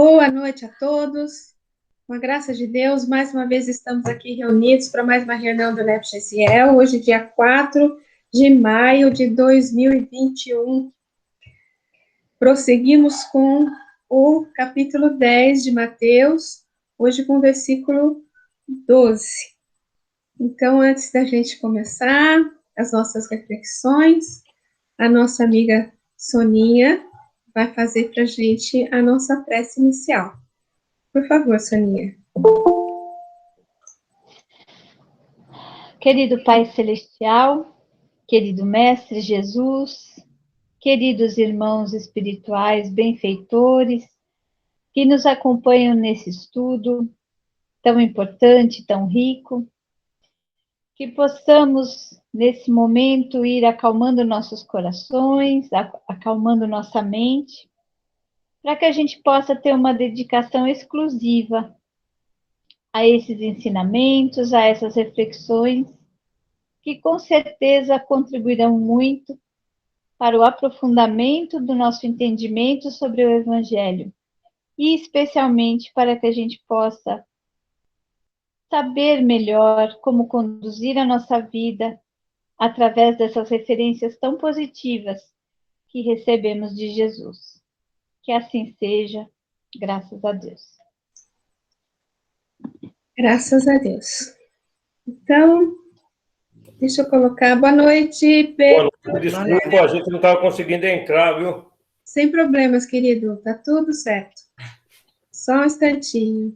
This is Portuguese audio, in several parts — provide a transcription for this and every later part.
Boa noite a todos. Com a graça de Deus, mais uma vez estamos aqui reunidos para mais uma reunião do NEP-GCL, hoje dia 4 de maio de 2021. Prosseguimos com o capítulo 10 de Mateus, hoje com o versículo 12. Então, antes da gente começar as nossas reflexões, a nossa amiga Soninha vai fazer para a gente a nossa prece inicial. Por favor, Soninha. Querido Pai Celestial, querido Mestre Jesus, queridos irmãos espirituais benfeitores, que nos acompanham nesse estudo tão importante, tão rico, que possamos, nesse momento, ir acalmando nossos corações, acalmando nossa mente, para que a gente possa ter uma dedicação exclusiva a esses ensinamentos, a essas reflexões, que com certeza contribuirão muito para o aprofundamento do nosso entendimento sobre o Evangelho, e especialmente para que a gente possa saber melhor como conduzir a nossa vida através dessas referências tão positivas que recebemos de Jesus. Que assim seja, graças a Deus. Graças a Deus. Então, deixa eu colocar. Boa noite, Pedro. Desculpa, a gente não estava conseguindo entrar, viu? Sem problemas, querido. Tá tudo certo. Só um instantinho.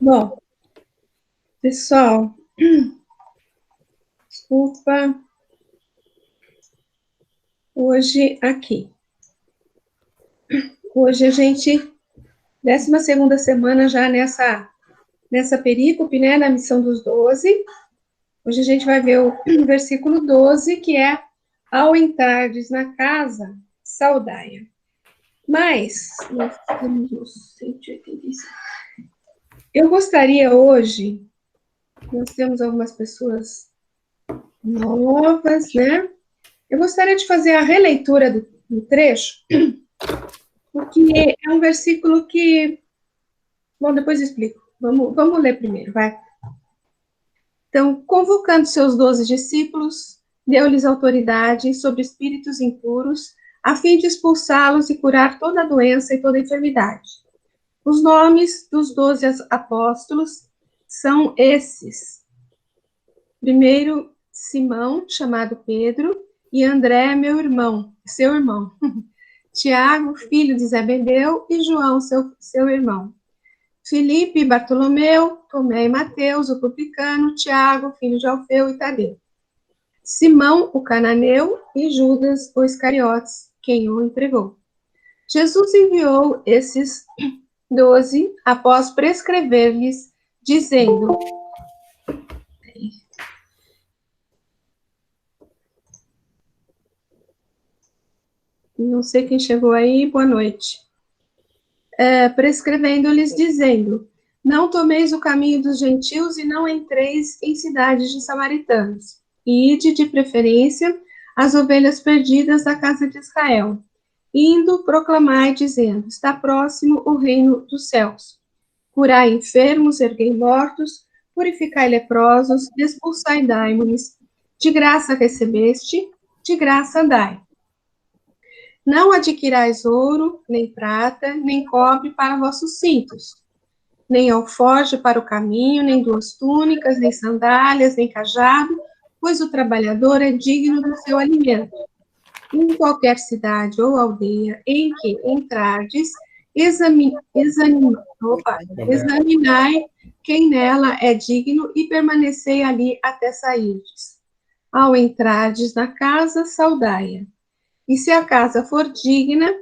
Bom, pessoal, desculpa. Hoje aqui. Hoje a gente, 12ª semana já nessa perícope, né, na missão dos 12. Hoje a gente vai ver o versículo 12, que é: ao entrardes na casa, saudai-a. Mas, nós temos os 185. Eu gostaria hoje, nós temos algumas pessoas novas, né? Eu gostaria de fazer a releitura do trecho, porque é um versículo que... Bom, depois eu explico. Vamos ler primeiro, vai. Então, convocando seus 12 discípulos, deu-lhes autoridade sobre espíritos impuros, a fim de expulsá-los e curar toda doença e toda enfermidade. Os nomes dos 12 apóstolos são esses. Primeiro, Simão, chamado Pedro, e André, seu irmão. Tiago, filho de Zebedeu, e João, seu irmão. Filipe e Bartolomeu, Tomé e Mateus, o publicano, Tiago, filho de Alfeu e Tadeu. Simão, o cananeu, e Judas, o Iscariotes, quem o entregou. Jesus enviou esses 12 após prescrever-lhes, dizendo... Não sei quem chegou aí, boa noite. Prescrevendo-lhes, dizendo: não tomeis o caminho dos gentios e não entreis em cidades de samaritanos. E ide, de preferência, as ovelhas perdidas da casa de Israel. Indo, proclamai, dizendo: está próximo o reino dos céus. Curai enfermos, erguei mortos, purificai leprosos, expulsai daimones. De graça recebeste, de graça dai. Não adquirais ouro, nem prata, nem cobre para vossos cintos, nem alforje para o caminho, nem 2 túnicas, nem sandálias, nem cajado, pois o trabalhador é digno do seu alimento. Em qualquer cidade ou aldeia em que entrardes, examinai quem nela é digno e permanecei ali até sairdes. Ao entrardes na casa, saudai-a. E se a casa for digna,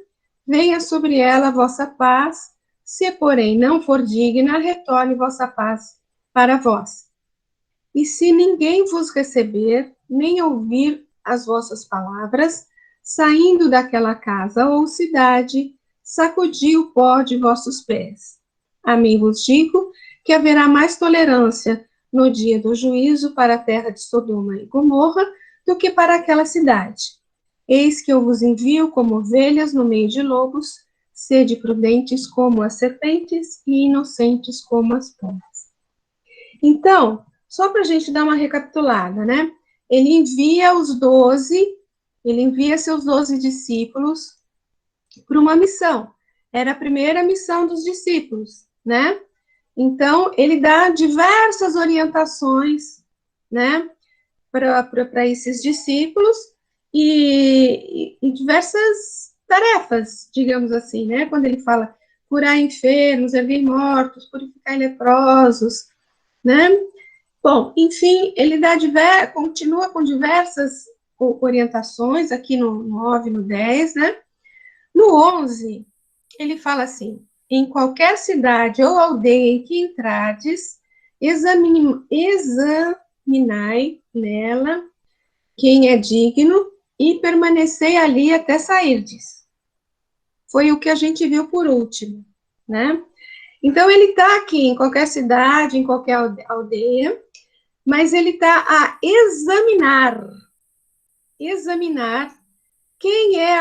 venha sobre ela a vossa paz. Se, porém, não for digna, retorne vossa paz para vós. E se ninguém vos receber, nem ouvir as vossas palavras, saindo daquela casa ou cidade, sacudi o pó de vossos pés. A mim vos digo que haverá mais tolerância no dia do juízo para a terra de Sodoma e Gomorra do que para aquela cidade. Eis que eu vos envio como ovelhas no meio de lobos, sede prudentes como as serpentes e inocentes como as pombas. Então, só para a gente dar uma recapitulada, né? Ele envia ele envia seus 12 discípulos para uma missão. Era a primeira missão dos discípulos, né? Então, ele dá diversas orientações, né, para esses discípulos e diversas tarefas, digamos assim, né? Quando ele fala curar enfermos, erguer mortos, purificar leprosos, né? Bom, enfim, ele continua com diversas orientações aqui no 9, no 10, né? No 11, ele fala assim: em qualquer cidade ou aldeia em que entrardes, examinai nela quem é digno e permanecei ali até sairdes. Foi o que a gente viu por último, né? Então, ele está aqui em qualquer cidade, em qualquer aldeia, mas ele está a examinar quem é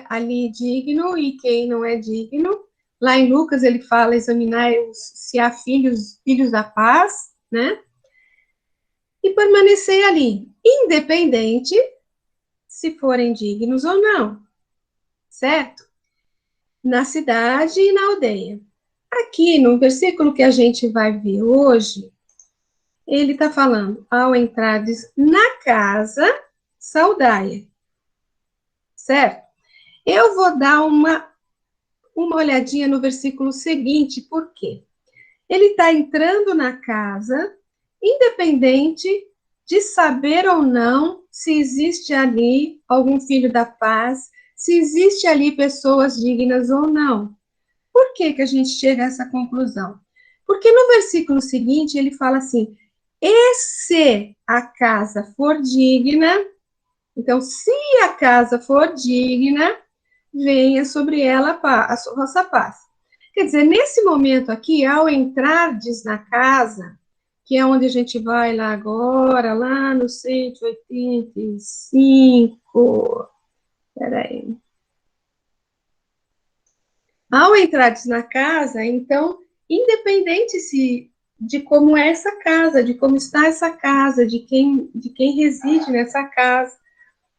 ali digno e quem não é digno. Lá em Lucas ele fala examinar se há filhos da paz, né? E permanecer ali, independente se forem dignos ou não, certo? Na cidade e na aldeia. Aqui no versículo que a gente vai ver hoje, ele está falando, ao entrardes na casa, saudai, certo? Eu vou dar uma olhadinha no versículo seguinte, por quê? Ele está entrando na casa, independente de saber ou não se existe ali algum filho da paz, se existe ali pessoas dignas ou não. Por que que a gente chega a essa conclusão? Porque no versículo seguinte ele fala assim: e se a casa for digna, então se a casa for digna, venha sobre ela a vossa paz. Quer dizer, nesse momento aqui, ao entrardes na casa, que é onde a gente vai lá agora, lá no 185, peraí. Ao entrardes na casa, então, independente de como é essa casa, de como está essa casa, de quem reside nessa casa,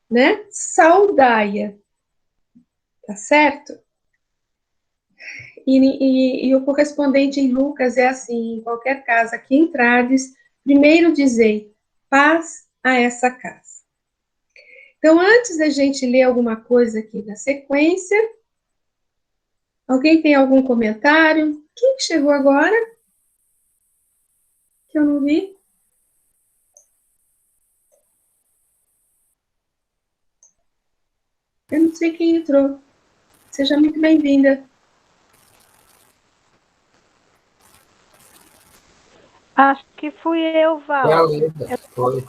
né? Saudai-a, tá certo? E o correspondente em Lucas é assim: em qualquer casa que entrardes, primeiro dizei, paz a essa casa. Então, antes da gente ler alguma coisa aqui na sequência, alguém tem algum comentário? Quem chegou agora? Que eu não vi? Eu não sei quem entrou. Seja muito bem-vinda. Acho que fui eu, Val. Foi.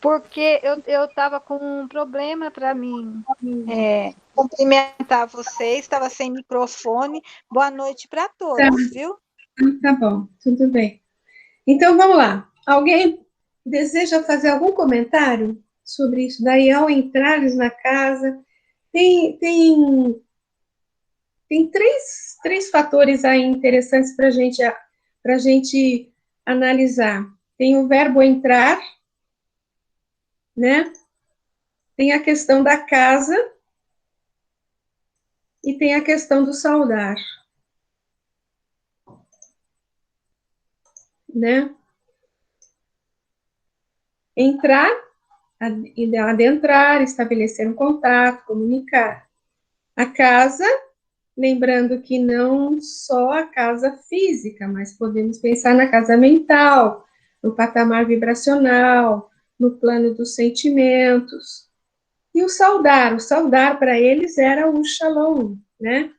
Porque eu estava com um problema para mim cumprimentar vocês, estava sem microfone. Boa noite para todos, viu? Tá bom, tudo bem. Então, vamos lá. Alguém deseja fazer algum comentário sobre isso daí ao entrares na casa? Tem três fatores aí interessantes para a gente analisar. Tem o verbo entrar, né? Tem a questão da casa e tem a questão do saudar, né? Entrar, adentrar, estabelecer um contato, comunicar. A casa, lembrando que não só a casa física, mas podemos pensar na casa mental, no patamar vibracional, no plano dos sentimentos. E o saudar para eles era o shalom, né?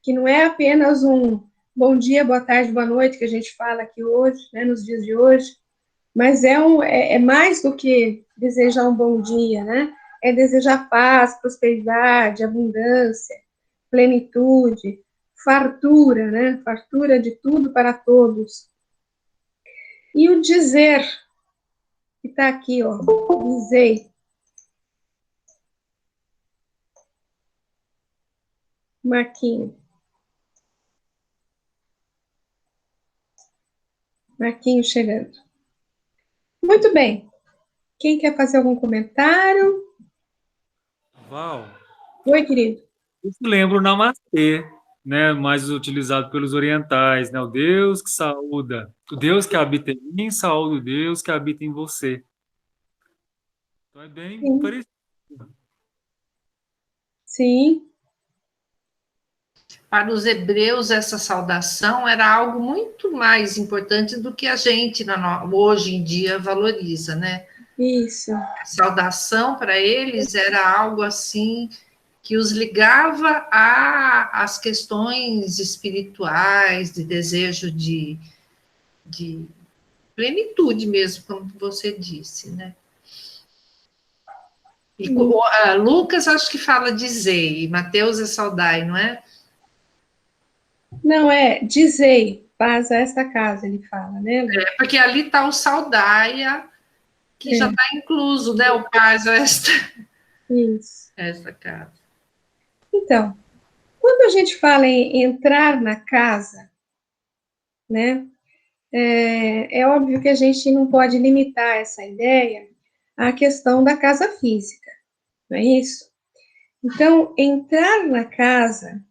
Que não é apenas um bom dia, boa tarde, boa noite, que a gente fala aqui hoje, né, nos dias de hoje, mas é mais do que desejar um bom dia, né? É desejar paz, prosperidade, abundância, plenitude, fartura, né? Fartura de tudo para todos. E o dizer, que está aqui, ó, dizei. Marquinho. Marquinho chegando. Muito bem. Quem quer fazer algum comentário? Val, Oi, querido. eu lembro o Namastê, né, mais utilizado pelos orientais, né, o Deus que saúda, o Deus que habita em mim, saúda o Deus que habita em você. Então é bem Sim. parecido. Sim. Para os hebreus, essa saudação era algo muito mais importante do que a gente hoje em dia valoriza, né? Isso. A saudação para eles era algo assim que os ligava às questões espirituais, de desejo de plenitude mesmo, como você disse, né? E Lucas acho que fala dizei, Mateus é saudai, não é? Não, dizei, paz a esta casa, ele fala, né? É porque ali está o saudaia, que já está incluso, né? O paz a Isso. esta casa. Então, quando a gente fala em entrar na casa, né? É óbvio que a gente não pode limitar essa ideia à questão da casa física, não é isso? Então, entrar na casa,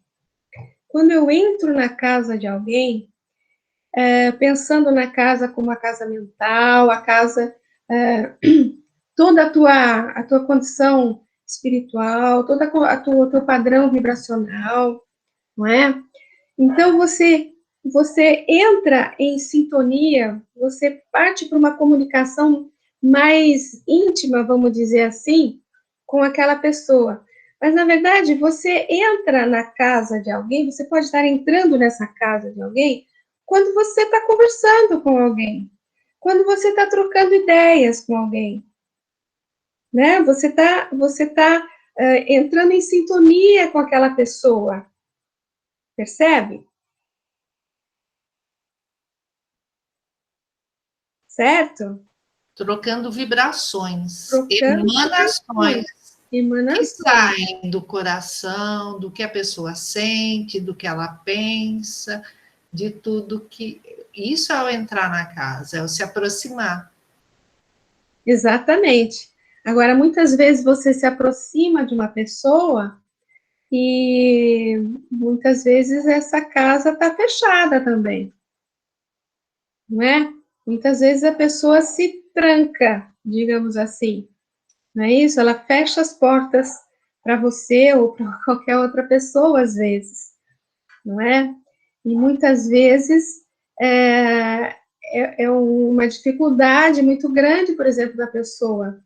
quando eu entro na casa de alguém, pensando na casa como a casa mental, a casa, toda a tua condição espiritual, toda o teu padrão vibracional, não é? Então, você entra em sintonia, você parte para uma comunicação mais íntima, vamos dizer assim, com aquela pessoa. Mas, na verdade, você entra na casa de alguém, você pode estar entrando nessa casa de alguém quando você está conversando com alguém, quando você está trocando ideias com alguém, né? Você tá entrando em sintonia com aquela pessoa, percebe? Certo? Trocando vibrações, Trocando emanações que emanações. saem do coração, do que a pessoa sente, do que ela pensa, de tudo que. Isso é o entrar na casa, é o se aproximar. Exatamente. Agora, muitas vezes você se aproxima de uma pessoa e muitas vezes essa casa está fechada também, não é? Muitas vezes a pessoa se tranca, digamos assim, não é isso? Ela fecha as portas para você ou para qualquer outra pessoa, às vezes, não é? E muitas vezes é uma dificuldade muito grande, por exemplo, da pessoa,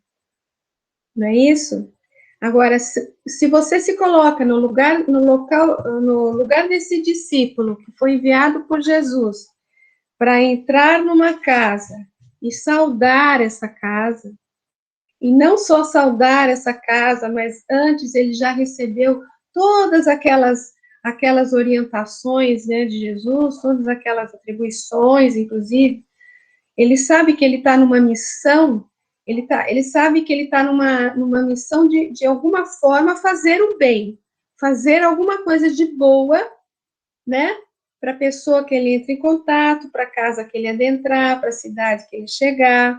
não é isso? Agora, se você se coloca no lugar desse discípulo que foi enviado por Jesus para entrar numa casa e saudar essa casa, e não só saudar essa casa, mas antes ele já recebeu todas aquelas orientações, né, de Jesus, todas aquelas atribuições, inclusive, ele sabe que ele está numa missão, ele sabe que ele está numa missão de alguma forma fazer o bem, fazer alguma coisa de boa, né, para a pessoa que ele entra em contato, para a casa que ele adentrar, para a cidade que ele chegar,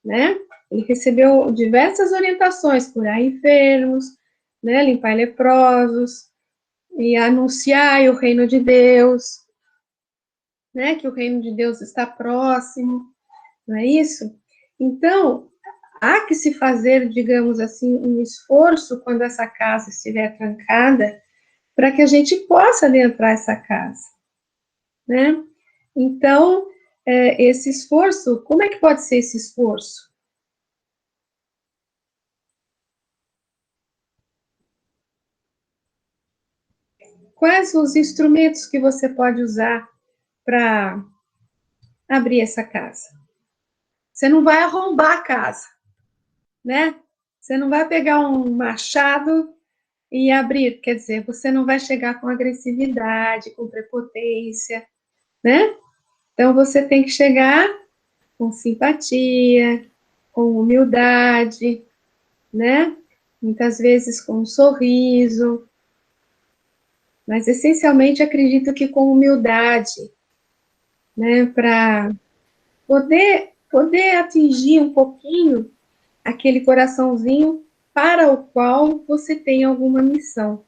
né? Ele recebeu diversas orientações, curar enfermos, né, limpar leprosos, e anunciar o reino de Deus, né, que o reino de Deus está próximo, não é isso? Então, há que se fazer, digamos assim, um esforço quando essa casa estiver trancada, para que a gente possa adentrar essa casa, né? Então, esse esforço, como é que pode ser esse esforço? Quais os instrumentos que você pode usar para abrir essa casa? Você não vai arrombar a casa, né? Você não vai pegar um machado e abrir, quer dizer, você não vai chegar com agressividade, com prepotência, né? Então, você tem que chegar com simpatia, com humildade, né? Muitas vezes com um sorriso, mas essencialmente acredito que com humildade, né? Para poder atingir um pouquinho aquele coraçãozinho para o qual você tem alguma missão,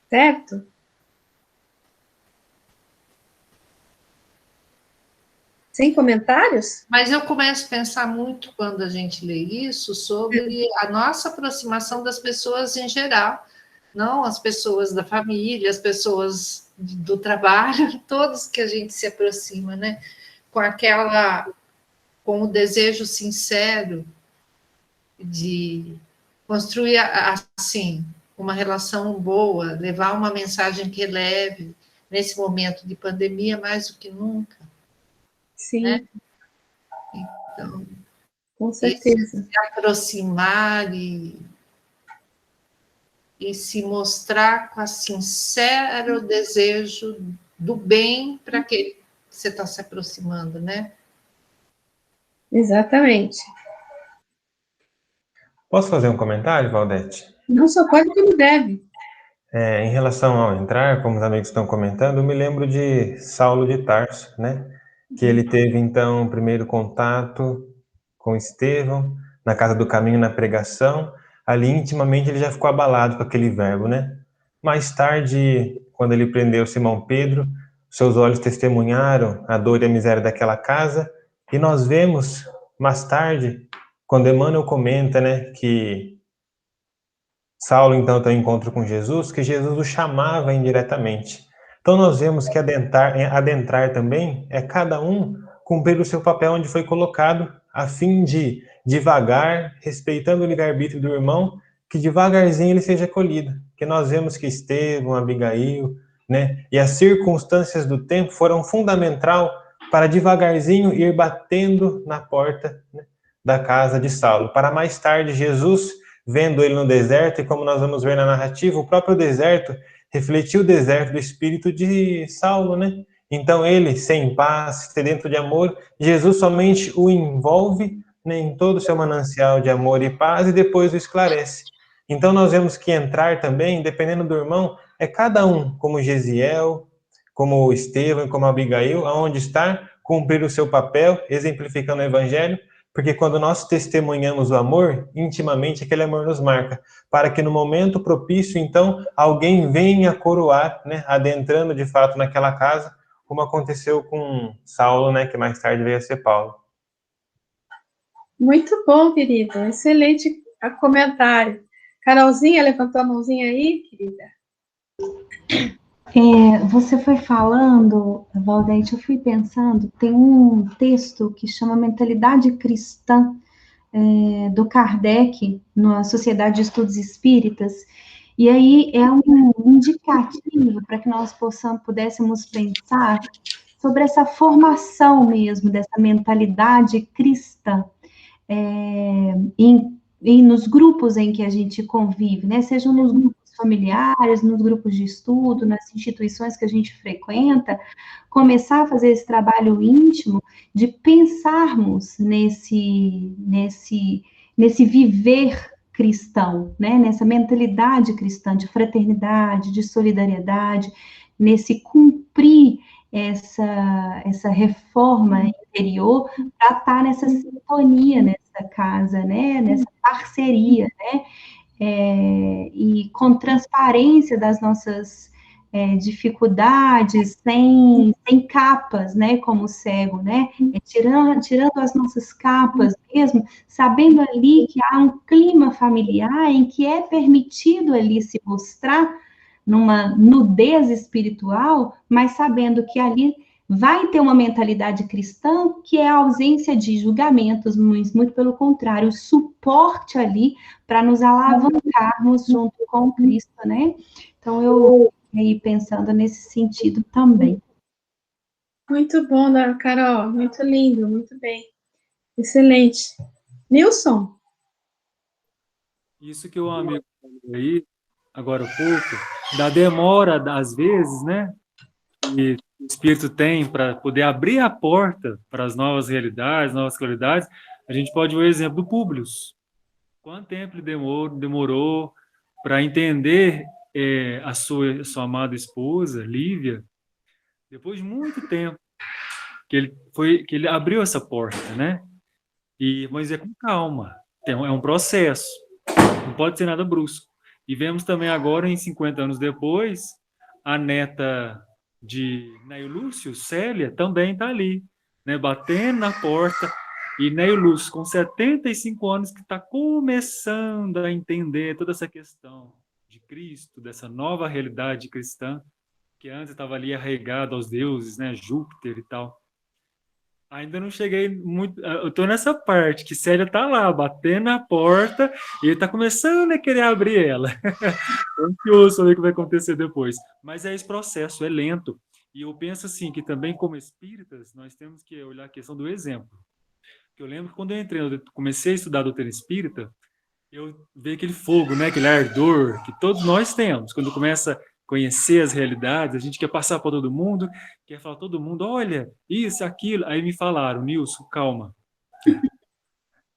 certo? Sem comentários? Mas eu começo a pensar muito, quando a gente lê isso, sobre a nossa aproximação das pessoas em geral, não as pessoas da família, as pessoas do trabalho, todos que a gente se aproxima, né? Com o desejo sincero de construir, assim, uma relação boa, levar uma mensagem que eleve, nesse momento de pandemia, mais do que nunca. Sim, né? Então, com certeza. se aproximar e se mostrar com a sincero desejo do bem para aquele que você está se aproximando, né? Exatamente. Posso fazer um comentário, Valdete? Não só pode como deve. Em relação ao entrar, como os amigos estão comentando, eu me lembro de Saulo de Tarso, né? Que ele teve, então, o primeiro contato com Estevão, na casa do caminho, na pregação. Ali, intimamente, ele já ficou abalado com aquele verbo, né? Mais tarde, quando ele prendeu Simão Pedro, seus olhos testemunharam a dor e a miséria daquela casa. E nós vemos, mais tarde, quando Emmanuel comenta, né, que Saulo, então, tem um encontro com Jesus, que Jesus o chamava indiretamente. Então, nós vemos que adentrar também é cada um cumprir o seu papel onde foi colocado, a fim de, devagar, respeitando o livre-arbítrio do irmão, que devagarzinho ele seja acolhido. Porque nós vemos que Estevão, Abigail, né, e as circunstâncias do tempo foram fundamental para devagarzinho ir batendo na porta, né, da casa de Saulo. Para mais tarde, Jesus, vendo ele no deserto, e como nós vamos ver na narrativa, o próprio deserto refletiu o deserto do espírito de Saulo, né? Então ele, sem paz, sedento de amor, Jesus somente o envolve, né, em todo o seu manancial de amor e paz e depois o esclarece. Então nós vemos que entrar também, dependendo do irmão, é cada um, como Gesiel, como Estevão, como Abigail, aonde está, cumprir o seu papel, exemplificando o evangelho, porque quando nós testemunhamos o amor, intimamente aquele amor nos marca, para que no momento propício, então, alguém venha coroar, né, adentrando de fato naquela casa, como aconteceu com Saulo, né, que mais tarde veio a ser Paulo. Muito bom, querido. Excelente comentário. Carolzinha, levantou a mãozinha aí, querida? Você foi falando, Valdete, eu fui pensando, tem um texto que chama Mentalidade Cristã, do Kardec, na Sociedade de Estudos Espíritas, e aí é um indicativo para que nós pudéssemos pensar sobre essa formação mesmo, dessa mentalidade cristã, e nos grupos em que a gente convive, né? Sejam nos grupos familiares, nos grupos de estudo, nas instituições que a gente frequenta, começar a fazer esse trabalho íntimo de pensarmos nesse viver cristão, né? Nessa mentalidade cristã de fraternidade, de solidariedade, nesse cumprir essa reforma interior para estar nessa sintonia nessa casa, né? Nessa parceria, né? E com transparência das nossas dificuldades, sem capas, né, como cego, né, tirando as nossas capas mesmo, sabendo ali que há um clima familiar em que é permitido ali se mostrar numa nudez espiritual, mas sabendo que ali vai ter uma mentalidade cristã, que é a ausência de julgamentos, muito pelo contrário, o suporte ali para nos alavancarmos junto com Cristo, né? Então, eu fiquei pensando nesse sentido também. Muito bom, Carol. Muito lindo, muito bem. Excelente. Nilson? Isso que o amigo falou aí, agora há pouco, da demora, às vezes, né? Que o Espírito tem para poder abrir a porta para as novas realidades, novas claridades, a gente pode ver o exemplo do Públio. Quanto tempo ele demorou para entender a sua amada esposa, Lívia? Depois de muito tempo que ele abriu essa porta, né? Mas é com calma, é um processo, não pode ser nada brusco. E vemos também agora, em 50 anos depois, a neta de Neio Lúcio, Célia, também está ali, né, batendo na porta, e Neio Lúcio, com 75 anos, que está começando a entender toda essa questão de Cristo, dessa nova realidade cristã, que antes estava ali arraigado aos deuses, né, Júpiter e tal. Ainda não cheguei muito. Eu tô nessa parte que Célia tá lá, batendo na porta, e ele tá começando a querer abrir ela. Tô ansioso para ver o que vai acontecer depois. Mas é esse processo, é lento. E eu penso assim, que também como espíritas, nós temos que olhar a questão do exemplo. Eu lembro que quando eu comecei a estudar a doutrina espírita, eu vi aquele fogo, né, aquele ardor que todos nós temos. Quando começa a conhecer as realidades, a gente quer passar para todo mundo, quer falar para todo mundo, olha, isso, aquilo. Aí me falaram, Nilson, calma.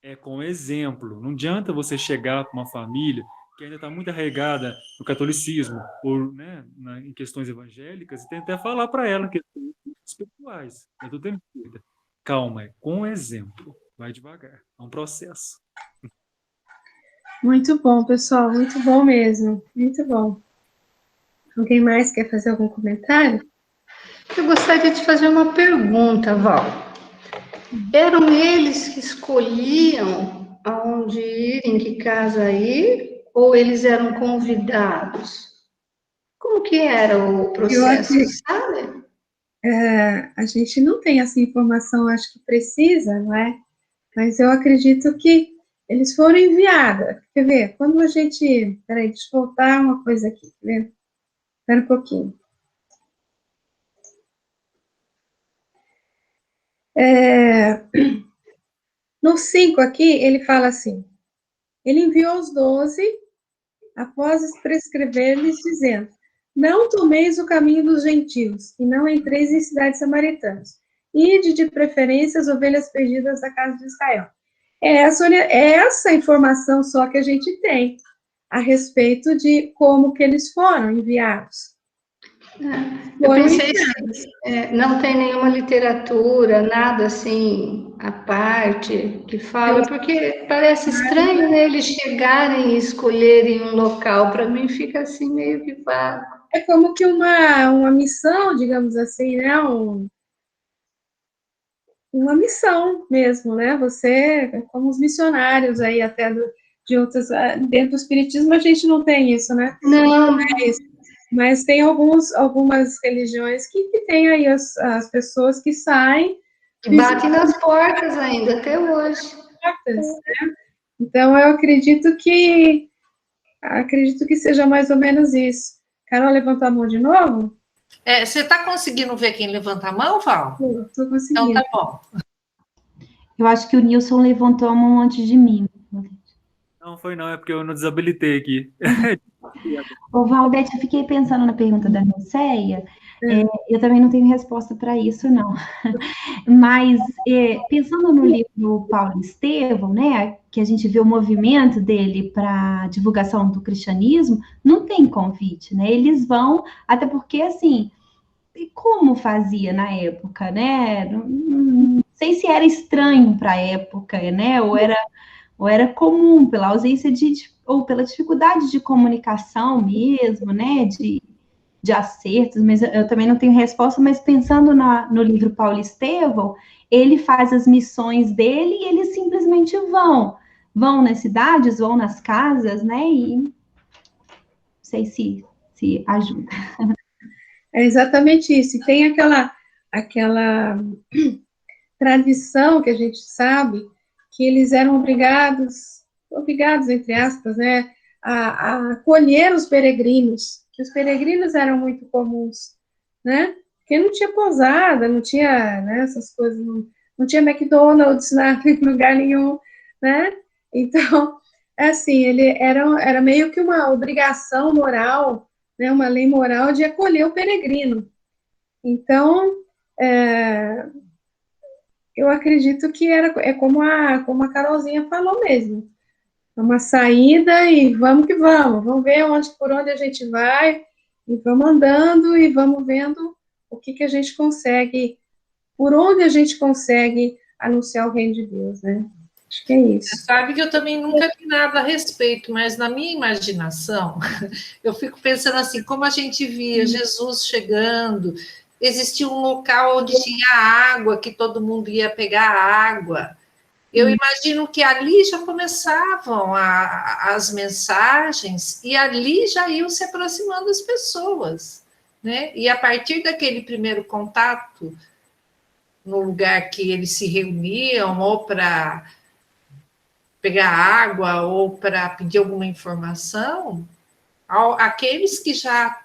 É com exemplo. Não adianta você chegar para uma família que ainda está muito arraigada no catolicismo ou, né, em questões evangélicas e tentar falar para ela questões espirituais. Eu estou tendo dúvida. Calma, é com exemplo. Vai devagar. É um processo. Muito bom, pessoal, muito bom mesmo, muito bom. Alguém mais quer fazer algum comentário? Eu gostaria de fazer uma pergunta, Val. Eram eles que escolhiam aonde ir, em que casa ir, ou eles eram convidados? Como que era o processo, sabe? A gente não tem essa informação, acho que precisa, não é? Mas eu acredito que eles foram enviados. Quer ver? Quando a gente... Peraí, deixa eu voltar uma coisa aqui, quer ver? Espera um pouquinho. No 5 aqui, ele fala assim, ele enviou os 12, após prescrever-lhes, dizendo, não tomeis o caminho dos gentios, e não entreis em cidades samaritanas. Ide de preferência as ovelhas perdidas da casa de Israel. É essa informação só que a gente tem a respeito de como que eles foram enviados. Eu pensei assim, não tem nenhuma literatura, nada assim, à parte, que fala, porque parece estranho, né, eles chegarem e escolherem um local, para mim fica assim meio que vago. É como que uma missão, digamos assim, né, uma missão mesmo, né, você, como os missionários aí até de outras, dentro do espiritismo a gente não tem isso, né? Não. Mas tem algumas religiões que tem aí as pessoas que saem... E batem nas portas ainda, até hoje. Né? Então, eu acredito que seja mais ou menos isso. Carol, levantou a mão de novo? Você está conseguindo ver quem levanta a mão, Val? Estou conseguindo. Então, tá bom. Eu acho que o Nilson levantou a mão antes de mim. Não, foi não, é porque eu não desabilitei aqui. Ô, Valdete, eu fiquei pensando na pergunta da Nilceia, eu também não tenho resposta para isso, não. Mas, pensando no livro Paulo Estevão, né, que a gente vê o movimento dele para divulgação do cristianismo, não tem convite, né? Eles vão, até porque, assim, como fazia na época, né? Não sei se era estranho para a época, né? Ou era comum, pela ausência ou pela dificuldade de comunicação mesmo, né, de acertos, mas eu também não tenho resposta, mas pensando no livro Paulo Estevão, ele faz as missões dele e eles simplesmente vão nas cidades, vão nas casas, né, e não sei se ajuda. É exatamente isso, e tem aquela tradição que a gente sabe que eles eram obrigados, entre aspas, né, a acolher os peregrinos, que os peregrinos eram muito comuns, né, porque não tinha pousada, não tinha, né, essas coisas, não tinha McDonald's em lugar nenhum, né, então, assim, ele era meio que uma obrigação moral, né, uma lei moral de acolher o peregrino. Então, eu acredito que é como a Carolzinha falou mesmo. É uma saída e vamos que vamos ver por onde a gente vai, e vamos andando e vamos vendo o que a gente consegue, por onde a gente consegue anunciar o reino de Deus, né? Acho que é isso. Você sabe que eu também nunca vi nada a respeito, mas na minha imaginação, eu fico pensando assim, como a gente via Jesus chegando, existia um local onde tinha água, que todo mundo ia pegar água. Eu imagino que ali já começavam as mensagens e ali já iam se aproximando as pessoas, né? E a partir daquele primeiro contato, no lugar que eles se reuniam, ou para pegar água, ou para pedir alguma informação, aqueles que já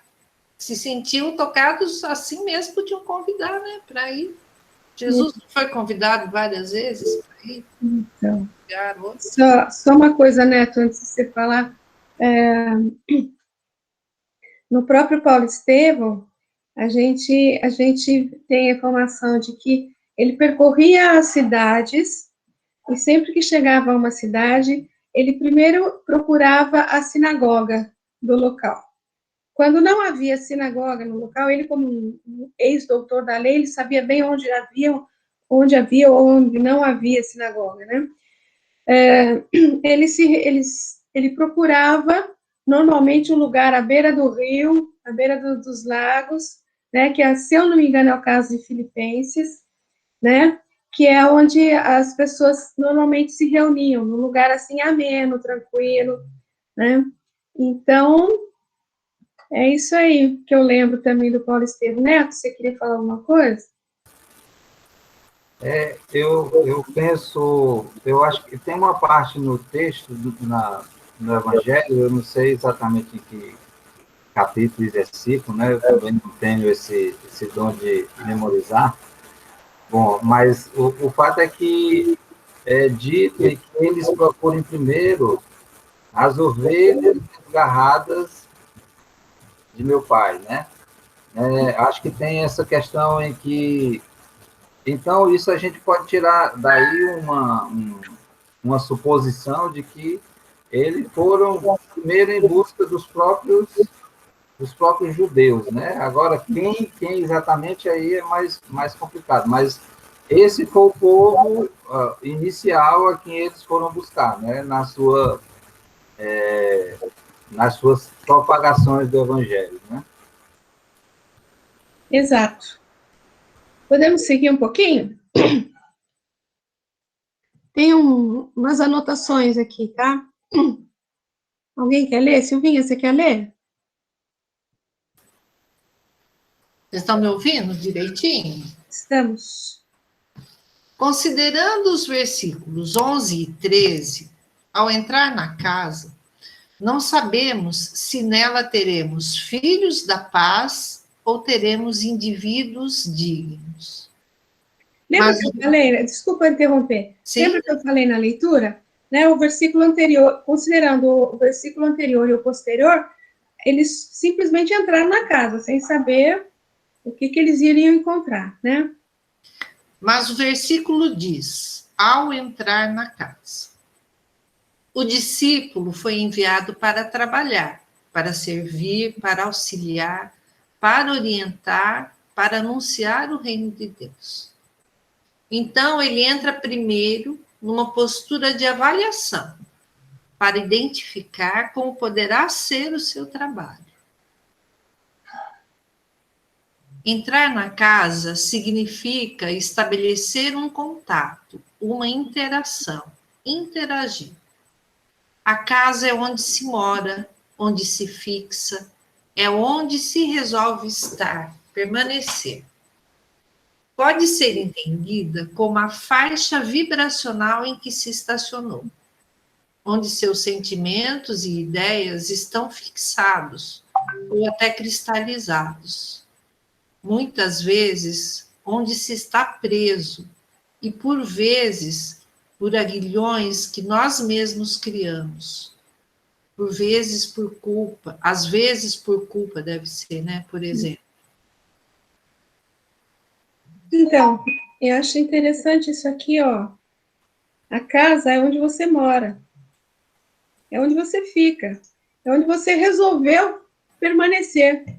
se sentiam tocados assim mesmo podiam convidar, né, para ir. Jesus foi convidado várias vezes para ir. Então, só uma coisa, Neto, antes de você falar. No próprio Paulo Estevão, a gente tem a informação de que ele percorria as cidades e sempre que chegava a uma cidade, ele primeiro procurava a sinagoga do local. Quando não havia sinagoga no local, ele, como um ex-doutor da lei, ele sabia bem onde havia ou onde não havia sinagoga, né? Ele procurava normalmente um lugar à beira do rio, à beira dos lagos, né? Que, se eu não me engano, é o caso de Filipenses, né? Que é onde as pessoas normalmente se reuniam, num lugar assim ameno, tranquilo, né? Então, é isso aí que eu lembro também do Paulo Estevão. Neto, você queria falar alguma coisa? Eu penso, eu acho que tem uma parte no texto, no Evangelho, eu não sei exatamente em que capítulo e versículo, né? Eu também não tenho esse dom de memorizar. Bom, mas o fato é que é dito que eles procurem primeiro as ovelhas desgarradas de meu pai, né? Acho que tem essa questão em que... Então, isso a gente pode tirar daí uma suposição de que eles foram primeiro em busca dos próprios judeus, né? Agora, quem exatamente aí é mais complicado, mas esse foi o povo inicial a quem eles foram buscar, né? Nas suas propagações do evangelho, né? Exato. Podemos seguir um pouquinho? Tem umas anotações aqui, tá? Alguém quer ler? Silvinha, você quer ler? Vocês estão me ouvindo direitinho? Estamos. Considerando os versículos 11 e 13, ao entrar na casa, não sabemos se nela teremos filhos da paz ou teremos indivíduos dignos. Lembra que eu falei? Desculpa interromper. Sim? Lembra que eu falei na leitura? Né, o versículo anterior, considerando o versículo anterior e o posterior, eles simplesmente entraram na casa, sem saber o que eles iriam encontrar, né? Mas o versículo diz, ao entrar na casa. O discípulo foi enviado para trabalhar, para servir, para auxiliar, para orientar, para anunciar o reino de Deus. Então, ele entra primeiro numa postura de avaliação, para identificar como poderá ser o seu trabalho. Entrar na casa significa estabelecer um contato, uma interação, interagir. A casa é onde se mora, onde se fixa, é onde se resolve estar, permanecer. Pode ser entendida como a faixa vibracional em que se estacionou, onde seus sentimentos e ideias estão fixados ou até cristalizados. Muitas vezes, onde se está preso, e por vezes, por aguilhões que nós mesmos criamos. Por vezes por culpa, às vezes por culpa deve ser, né? Por exemplo. Então, eu acho interessante isso aqui, ó. A casa é onde você mora. É onde você fica. É onde você resolveu permanecer,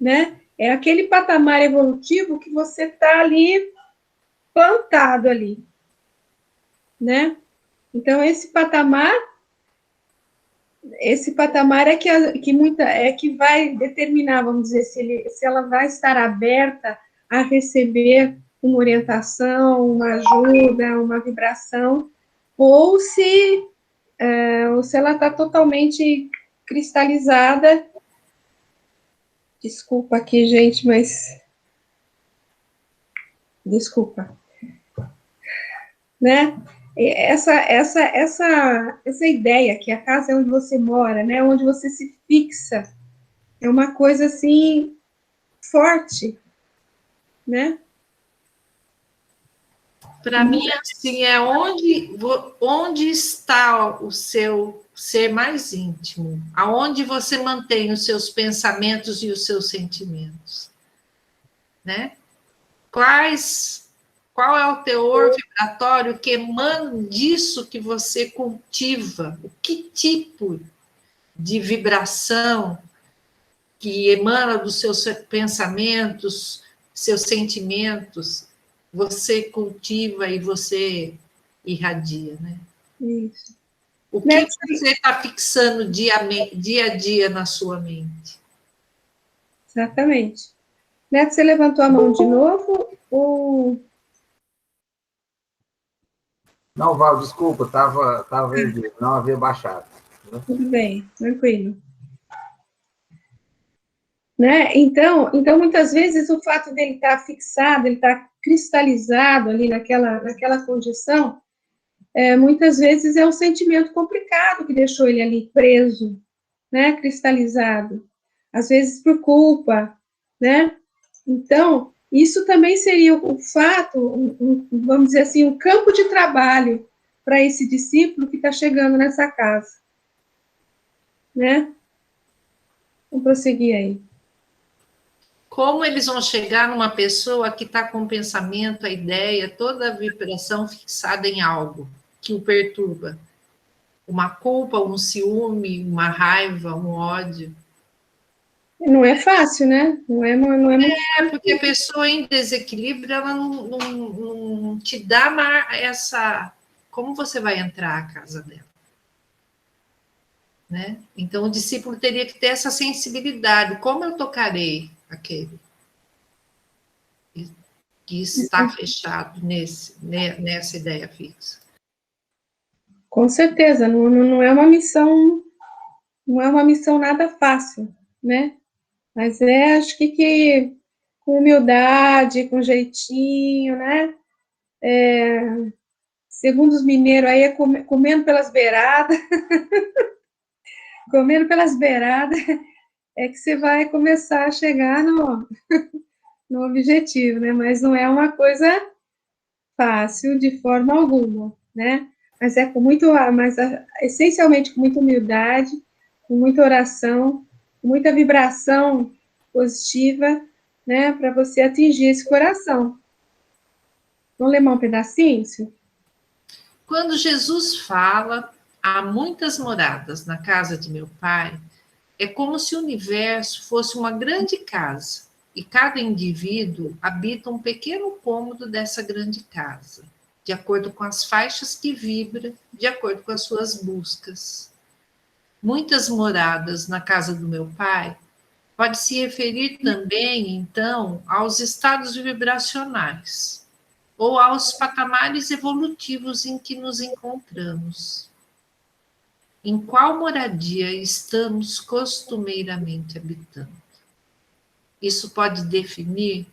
né? É aquele patamar evolutivo que você está ali plantado ali, né? Então esse patamar é que vai determinar, vamos dizer, se ela vai estar aberta a receber uma orientação, uma ajuda, uma vibração, ou se ela está totalmente cristalizada. Desculpa aqui, gente, mas desculpa, né? Essa ideia que a casa é onde você mora, né? Onde você se fixa, é uma coisa assim forte, né? Para mim, assim, é onde está o seu ser mais íntimo, aonde você mantém os seus pensamentos e os seus sentimentos, né? Qual é o teor vibratório que emana disso que você cultiva? Que tipo de vibração que emana dos seus pensamentos, seus sentimentos, você cultiva e você irradia, né? Isso. O que você está fixando dia a dia na sua mente? Exatamente. Neto, você levantou a mão de novo? Ou... Não, Val, desculpa, estava erguido, não havia baixado. Tudo bem, tranquilo. Né? Então, muitas vezes, o fato dele estar fixado, ele estar cristalizado ali naquela condição, muitas vezes é um sentimento complicado que deixou ele ali preso, né? Cristalizado. Às vezes por culpa, né? Então, isso também seria o fato, vamos dizer assim, um campo de trabalho para esse discípulo que está chegando nessa casa, né? Vamos prosseguir aí. Como eles vão chegar numa pessoa que está com o pensamento, a ideia, toda a vibração fixada em algo que o perturba? Uma culpa, um ciúme, uma raiva, um ódio. Não é fácil, né? Não é muito fácil. Porque a pessoa em desequilíbrio, ela não te dá essa... Como você vai entrar à casa dela? Né? Então, o discípulo teria que ter essa sensibilidade. Como eu tocarei aquele que está fechado nessa ideia fixa? Com certeza, não é uma missão, não é uma missão nada fácil, né? Mas acho que com humildade, com jeitinho, né? Segundo os mineiros aí, comendo pelas beiradas, comendo pelas beiradas, é que você vai começar a chegar no objetivo, né? Mas não é uma coisa fácil de forma alguma, né? Mas essencialmente com muita humildade, com muita oração, com muita vibração positiva, né? Para você atingir esse coração. Vamos ler um pedacinho, Sil? Quando Jesus fala, há muitas moradas na casa de meu Pai, é como se o universo fosse uma grande casa e cada indivíduo habita um pequeno cômodo dessa grande casa, de acordo com as faixas que vibra, de acordo com as suas buscas. Muitas moradas na casa do meu Pai pode se referir também, então, aos estados vibracionais ou aos patamares evolutivos em que nos encontramos. Em qual moradia estamos costumeiramente habitando? Isso pode definir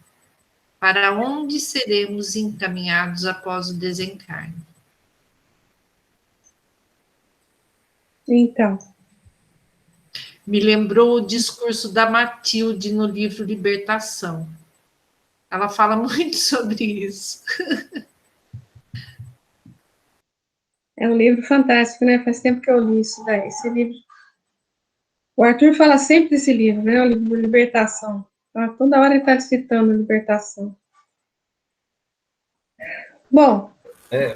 para onde seremos encaminhados após o desencarne. Então. Me lembrou o discurso da Matilde no livro Libertação. Ela fala muito sobre isso. É um livro fantástico, né? Faz tempo que eu li isso daí, esse livro. O Arthur fala sempre desse livro, né? O livro de Libertação. Toda hora ele está citando Libertação. Bom.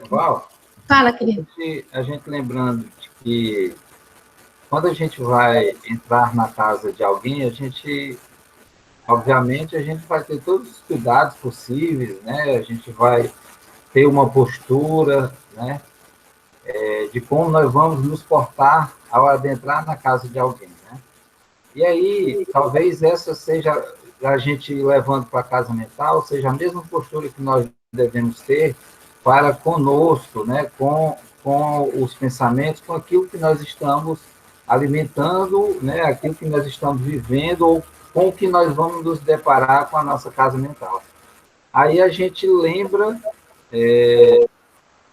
Val, fala, querido. A gente lembrando de que quando a gente vai entrar na casa de alguém, obviamente, a gente vai ter todos os cuidados possíveis, né? A gente vai ter uma postura, né? De como nós vamos nos portar ao adentrar na casa de alguém, né? E aí, talvez essa seja, a gente levando para a casa mental, seja a mesma postura que nós devemos ter para conosco, né? Com os pensamentos, com aquilo que nós estamos alimentando, né? Aquilo que nós estamos vivendo, ou com o que nós vamos nos deparar com a nossa casa mental. Aí a gente lembra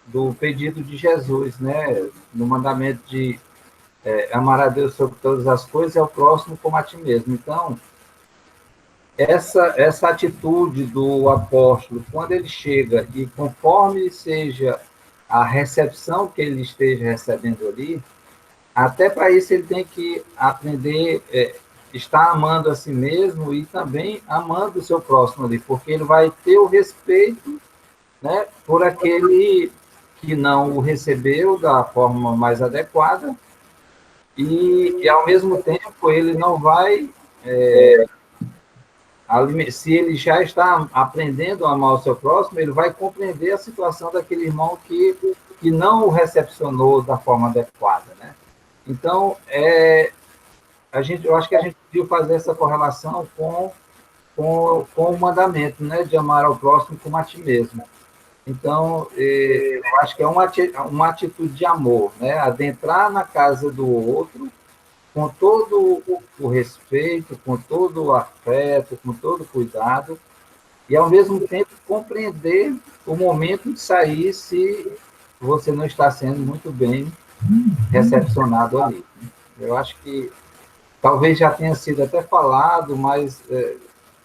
do pedido de Jesus, né? No mandamento de amar a Deus sobre todas as coisas e ao próximo como a ti mesmo. Então, essa atitude do apóstolo, quando ele chega e conforme seja a recepção que ele esteja recebendo ali, até para isso ele tem que aprender estar amando a si mesmo e também amando o seu próximo ali, porque ele vai ter o respeito, né, por aquele que não o recebeu da forma mais adequada e ao mesmo tempo ele não vai se ele já está aprendendo a amar o seu próximo, ele vai compreender a situação daquele irmão que não o recepcionou da forma adequada, né? Então, eu acho que a gente podia fazer essa correlação com o mandamento, né, de amar ao próximo como a ti mesmo. Então, eu acho que é uma atitude de amor, né, adentrar na casa do outro com todo o respeito, com todo o afeto, com todo o cuidado, e, ao mesmo tempo, compreender o momento de sair se você não está sendo muito bem recepcionado ali. Eu acho que talvez já tenha sido até falado, mas,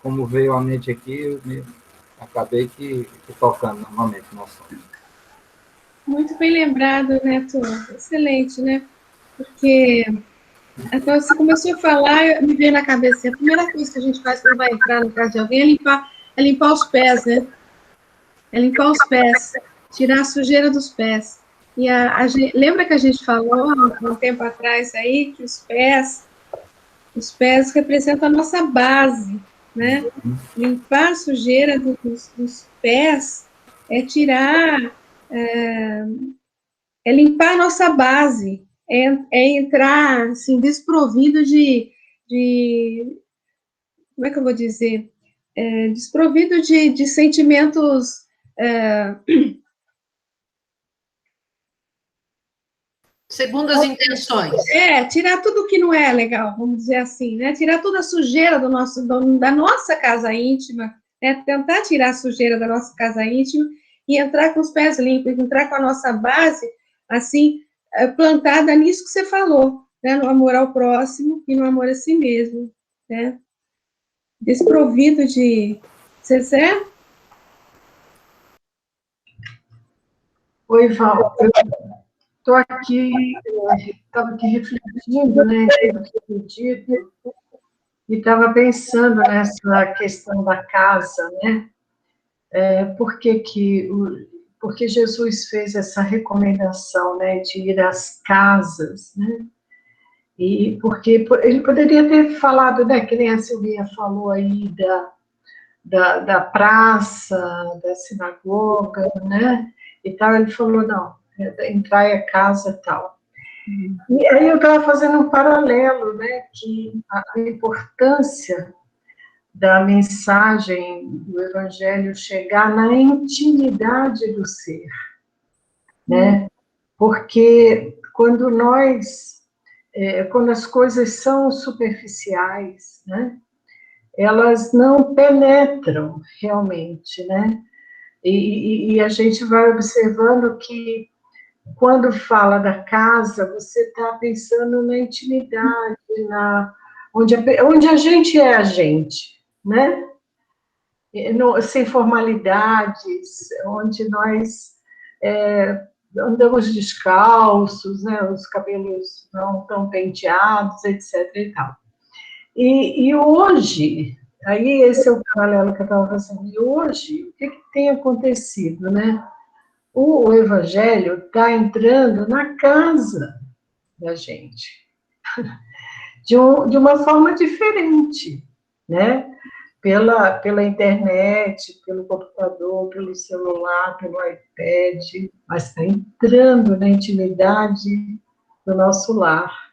como veio à mente aqui, eu acabei que tocando novamente no assunto. Muito bem lembrado, Neto. Excelente, né? Porque então, você começou a falar, me veio na cabeça, a primeira coisa que a gente faz quando vai entrar na casa de alguém é limpar os pés, né? É limpar os pés, tirar a sujeira dos pés. E lembra que a gente falou há um tempo atrás aí que os pés representam a nossa base, né? Limpar a sujeira dos pés é tirar, é limpar a nossa base, é entrar, assim, desprovido de como é que eu vou dizer? Desprovido de sentimentos... Segundas intenções. Tirar tudo que não é legal, vamos dizer assim, né? Tirar toda a sujeira da nossa casa íntima, né? Tentar tirar a sujeira da nossa casa íntima e entrar com os pés limpos, entrar com a nossa base, assim, plantada nisso que você falou, né? No amor ao próximo e no amor a si mesmo, né? Desprovido de... Zezé? Oi, Val. Estou aqui, estava aqui refletindo, né, tudo que foi dito, e estava pensando nessa questão da casa, né? Porque Jesus fez essa recomendação, né, de ir às casas, né? E porque ele poderia ter falado, né, que nem a Silvia falou aí da praça, da sinagoga, né? E tal, ele falou, não, entrar em casa e tal. E aí eu estava fazendo um paralelo, né, que a importância da mensagem do Evangelho chegar na intimidade do ser, né? Porque quando as coisas são superficiais, né, elas não penetram realmente, né? E a gente vai observando que quando fala da casa, você está pensando na intimidade, onde a gente é a gente, né? Sem formalidades, onde nós andamos descalços, né, os cabelos não tão penteados, etc. e tal. E hoje, aí esse é o paralelo que eu estava fazendo, e hoje, o que tem acontecido, né? O Evangelho está entrando na casa da gente, de uma forma diferente, né? Pela internet, pelo computador, pelo celular, pelo iPad, mas está entrando na intimidade do nosso lar,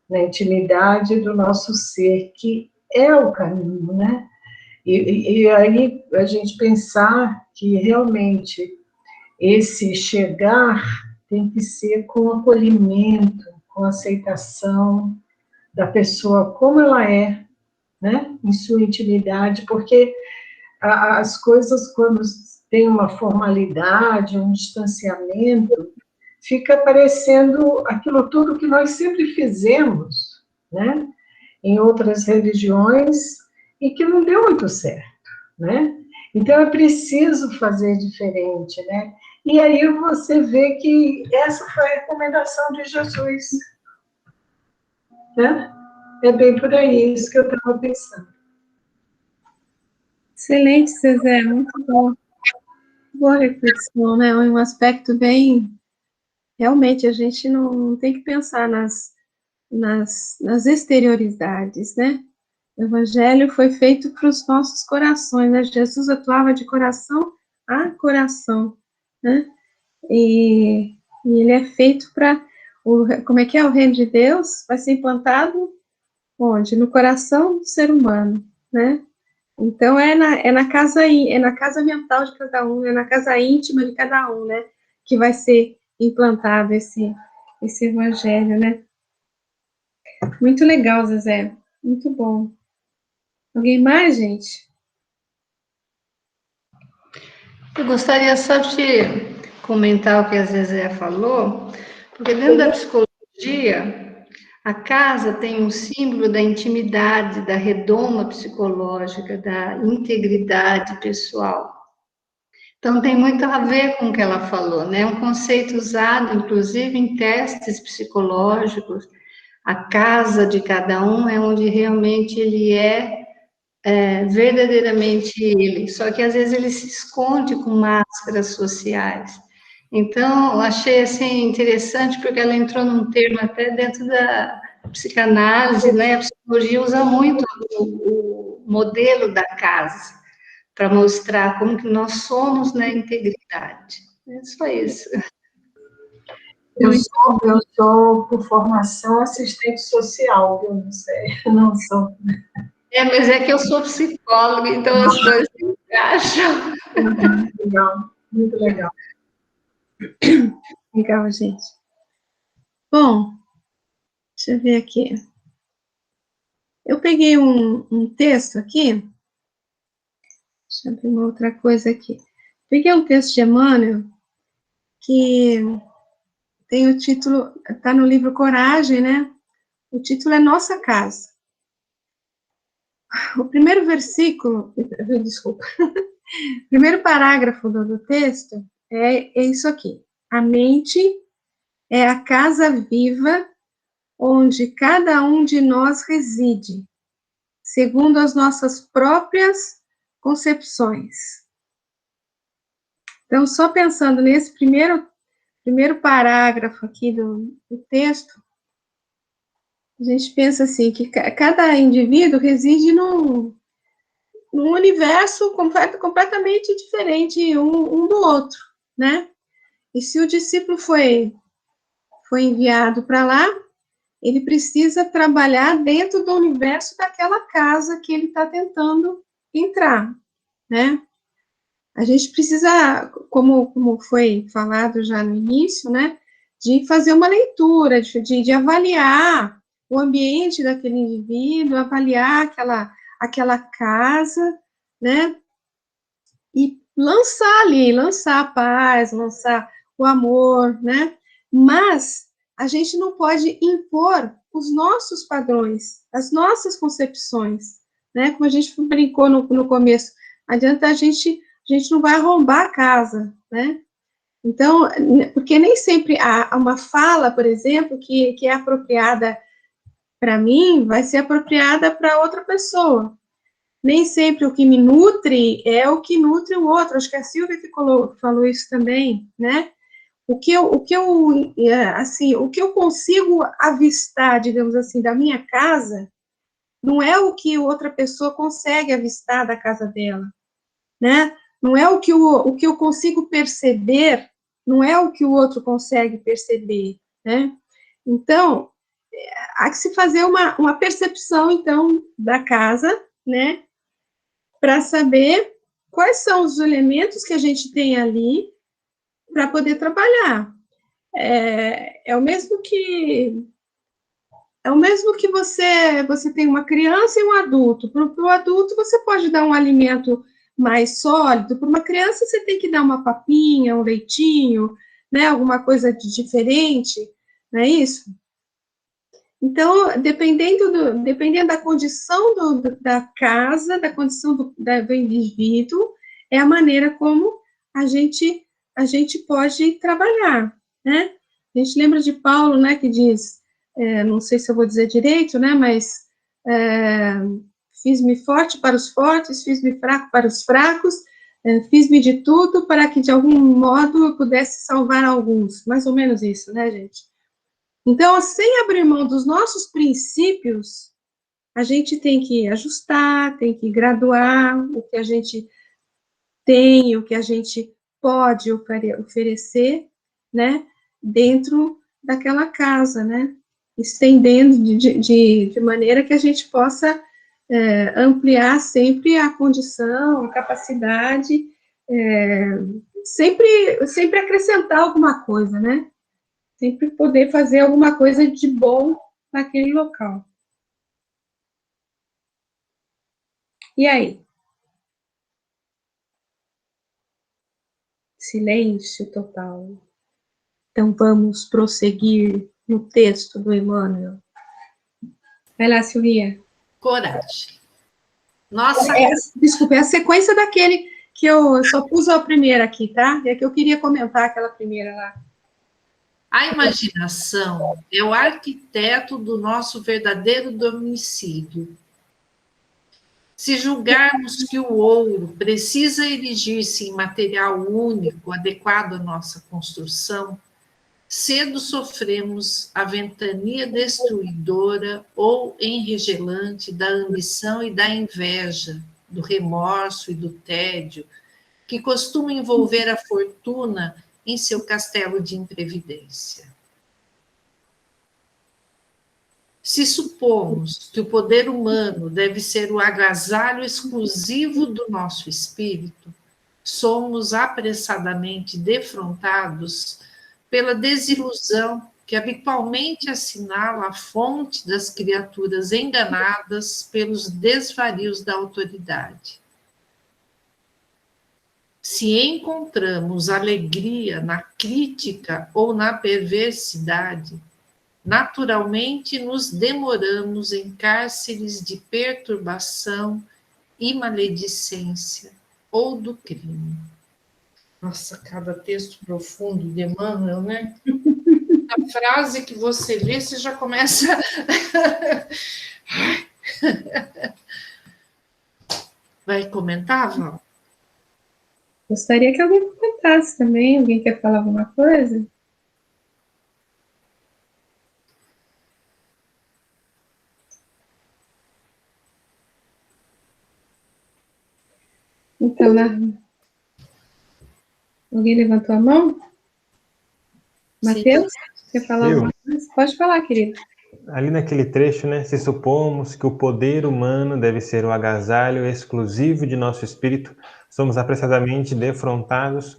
na intimidade do nosso ser, que é o caminho, né? E aí a gente pensar que realmente esse chegar tem que ser com acolhimento, com aceitação da pessoa como ela é, né? Em sua intimidade, porque as coisas, quando tem uma formalidade, um distanciamento, fica parecendo aquilo tudo que nós sempre fizemos, né? Em outras religiões, e que não deu muito certo, né? Então, é preciso fazer diferente, né? E aí você vê que essa foi a recomendação de Jesus, né? É bem por aí, isso que eu estava pensando. Excelente, Zezé, muito bom. Boa reflexão, né? Um aspecto bem... Realmente, a gente não tem que pensar nas exterioridades, né? O Evangelho foi feito para os nossos corações, né? Jesus atuava de coração a coração, né? E ele é feito para... Como é que é? O reino de Deus vai ser implantado onde? No coração do ser humano, né? Então, é na casa mental de cada um, é na casa íntima de cada um, né? Que vai ser implantado esse evangelho, né? Muito legal, Zezé. Muito bom. Alguém mais, gente? Eu gostaria só de comentar o que a Zezé falou, porque dentro da psicologia, a casa tem um símbolo da intimidade, da redoma psicológica, da integridade pessoal. Então, tem muito a ver com o que ela falou, né? Um conceito usado, inclusive, em testes psicológicos. A casa de cada um é onde realmente ele é verdadeiramente ele, só que às vezes ele se esconde com máscaras sociais. Então, eu achei assim interessante porque ela entrou num termo até dentro da psicanálise, né? A psicologia usa muito o modelo da casa para mostrar como que nós somos na integridade. É só isso. Eu sou, por formação, assistente social, eu não sei, eu não sou. Mas é que eu sou psicóloga, então as coisas se encaixam. Legal, muito legal. Legal, gente. Bom, deixa eu ver aqui. Eu peguei um texto aqui. Deixa eu ver uma outra coisa aqui. Peguei um texto de Emmanuel que tem o título, está no livro Coragem, né? O título é Nossa Casa. O primeiro versículo, desculpa, o primeiro parágrafo do texto é isso aqui. A mente é a casa viva onde cada um de nós reside, segundo as nossas próprias concepções. Então, só pensando nesse primeiro parágrafo aqui do texto, a gente pensa assim, que cada indivíduo reside num universo completamente diferente um do outro, né? E se o discípulo foi enviado para lá, ele precisa trabalhar dentro do universo daquela casa que ele está tentando entrar, né? A gente precisa, como foi falado já no início, né, de fazer uma leitura, de avaliar o ambiente daquele indivíduo, avaliar aquela casa, né, e lançar a paz, lançar o amor, né, mas a gente não pode impor os nossos padrões, as nossas concepções, né, como a gente brincou no começo, adianta a gente não vai arrombar a casa, né, Então, porque nem sempre há uma fala, por exemplo, que é apropriada para mim, vai ser apropriada para outra pessoa. Nem sempre o que me nutre é o que nutre o outro. Acho que a Silvia que falou isso também, né? O que eu consigo avistar, digamos assim, da minha casa, não é o que outra pessoa consegue avistar da casa dela, né? Não é o que eu consigo perceber, não é o que o outro consegue perceber, né? Então, há que se fazer uma percepção, então, da casa, né? Para saber quais são os elementos que a gente tem ali para poder trabalhar. É o mesmo que você tem uma criança e um adulto. Para o adulto, você pode dar um alimento mais sólido. Para uma criança, você tem que dar uma papinha, um leitinho, né? Alguma coisa de diferente, não é isso? Então, dependendo da condição da casa, da condição do indivíduo, é a maneira como a gente pode trabalhar, né? A gente lembra de Paulo, né, que diz, não sei se eu vou dizer direito, né, mas fiz-me forte para os fortes, fiz-me fraco para os fracos, fiz-me de tudo para que, de algum modo, eu pudesse salvar alguns. Mais ou menos isso, né, gente? Então, sem abrir mão dos nossos princípios, a gente tem que ajustar, tem que graduar o que a gente tem, o que a gente pode oferecer, né, dentro daquela casa, né, estendendo de maneira que a gente possa ampliar sempre a condição, a capacidade, sempre acrescentar alguma coisa, né, sempre poder fazer alguma coisa de bom naquele local. E aí? Silêncio total. Então, vamos prosseguir no texto do Emmanuel. Vai lá, Silvia. Coragem. Nossa. Desculpa, é a sequência daquele que eu só pus a primeira aqui, tá? É que eu queria comentar aquela primeira lá. A imaginação é o arquiteto do nosso verdadeiro domicílio. Se julgarmos que o ouro precisa erigir-se em material único, adequado à nossa construção, cedo sofremos a ventania destruidora ou enregelante da ambição e da inveja, do remorso e do tédio, que costuma envolver a fortuna em seu castelo de imprevidência. Se supomos que o poder humano deve ser o agasalho exclusivo do nosso espírito, somos apressadamente defrontados pela desilusão que habitualmente assinala a fonte das criaturas enganadas pelos desvarios da autoridade. Se encontramos alegria na crítica ou na perversidade, naturalmente nos demoramos em cárceres de perturbação e maledicência ou do crime. Nossa, cada texto profundo de Emmanuel, né? A frase que você lê, você já começa... Vai comentar, Val? Gostaria que alguém comentasse também. Alguém quer falar alguma coisa? Então, alguém levantou a mão? Mateus, quer falar alguma coisa? Pode falar, querido. Ali naquele trecho, né, se supomos que o poder humano deve ser o agasalho exclusivo de nosso espírito, somos apressadamente defrontados...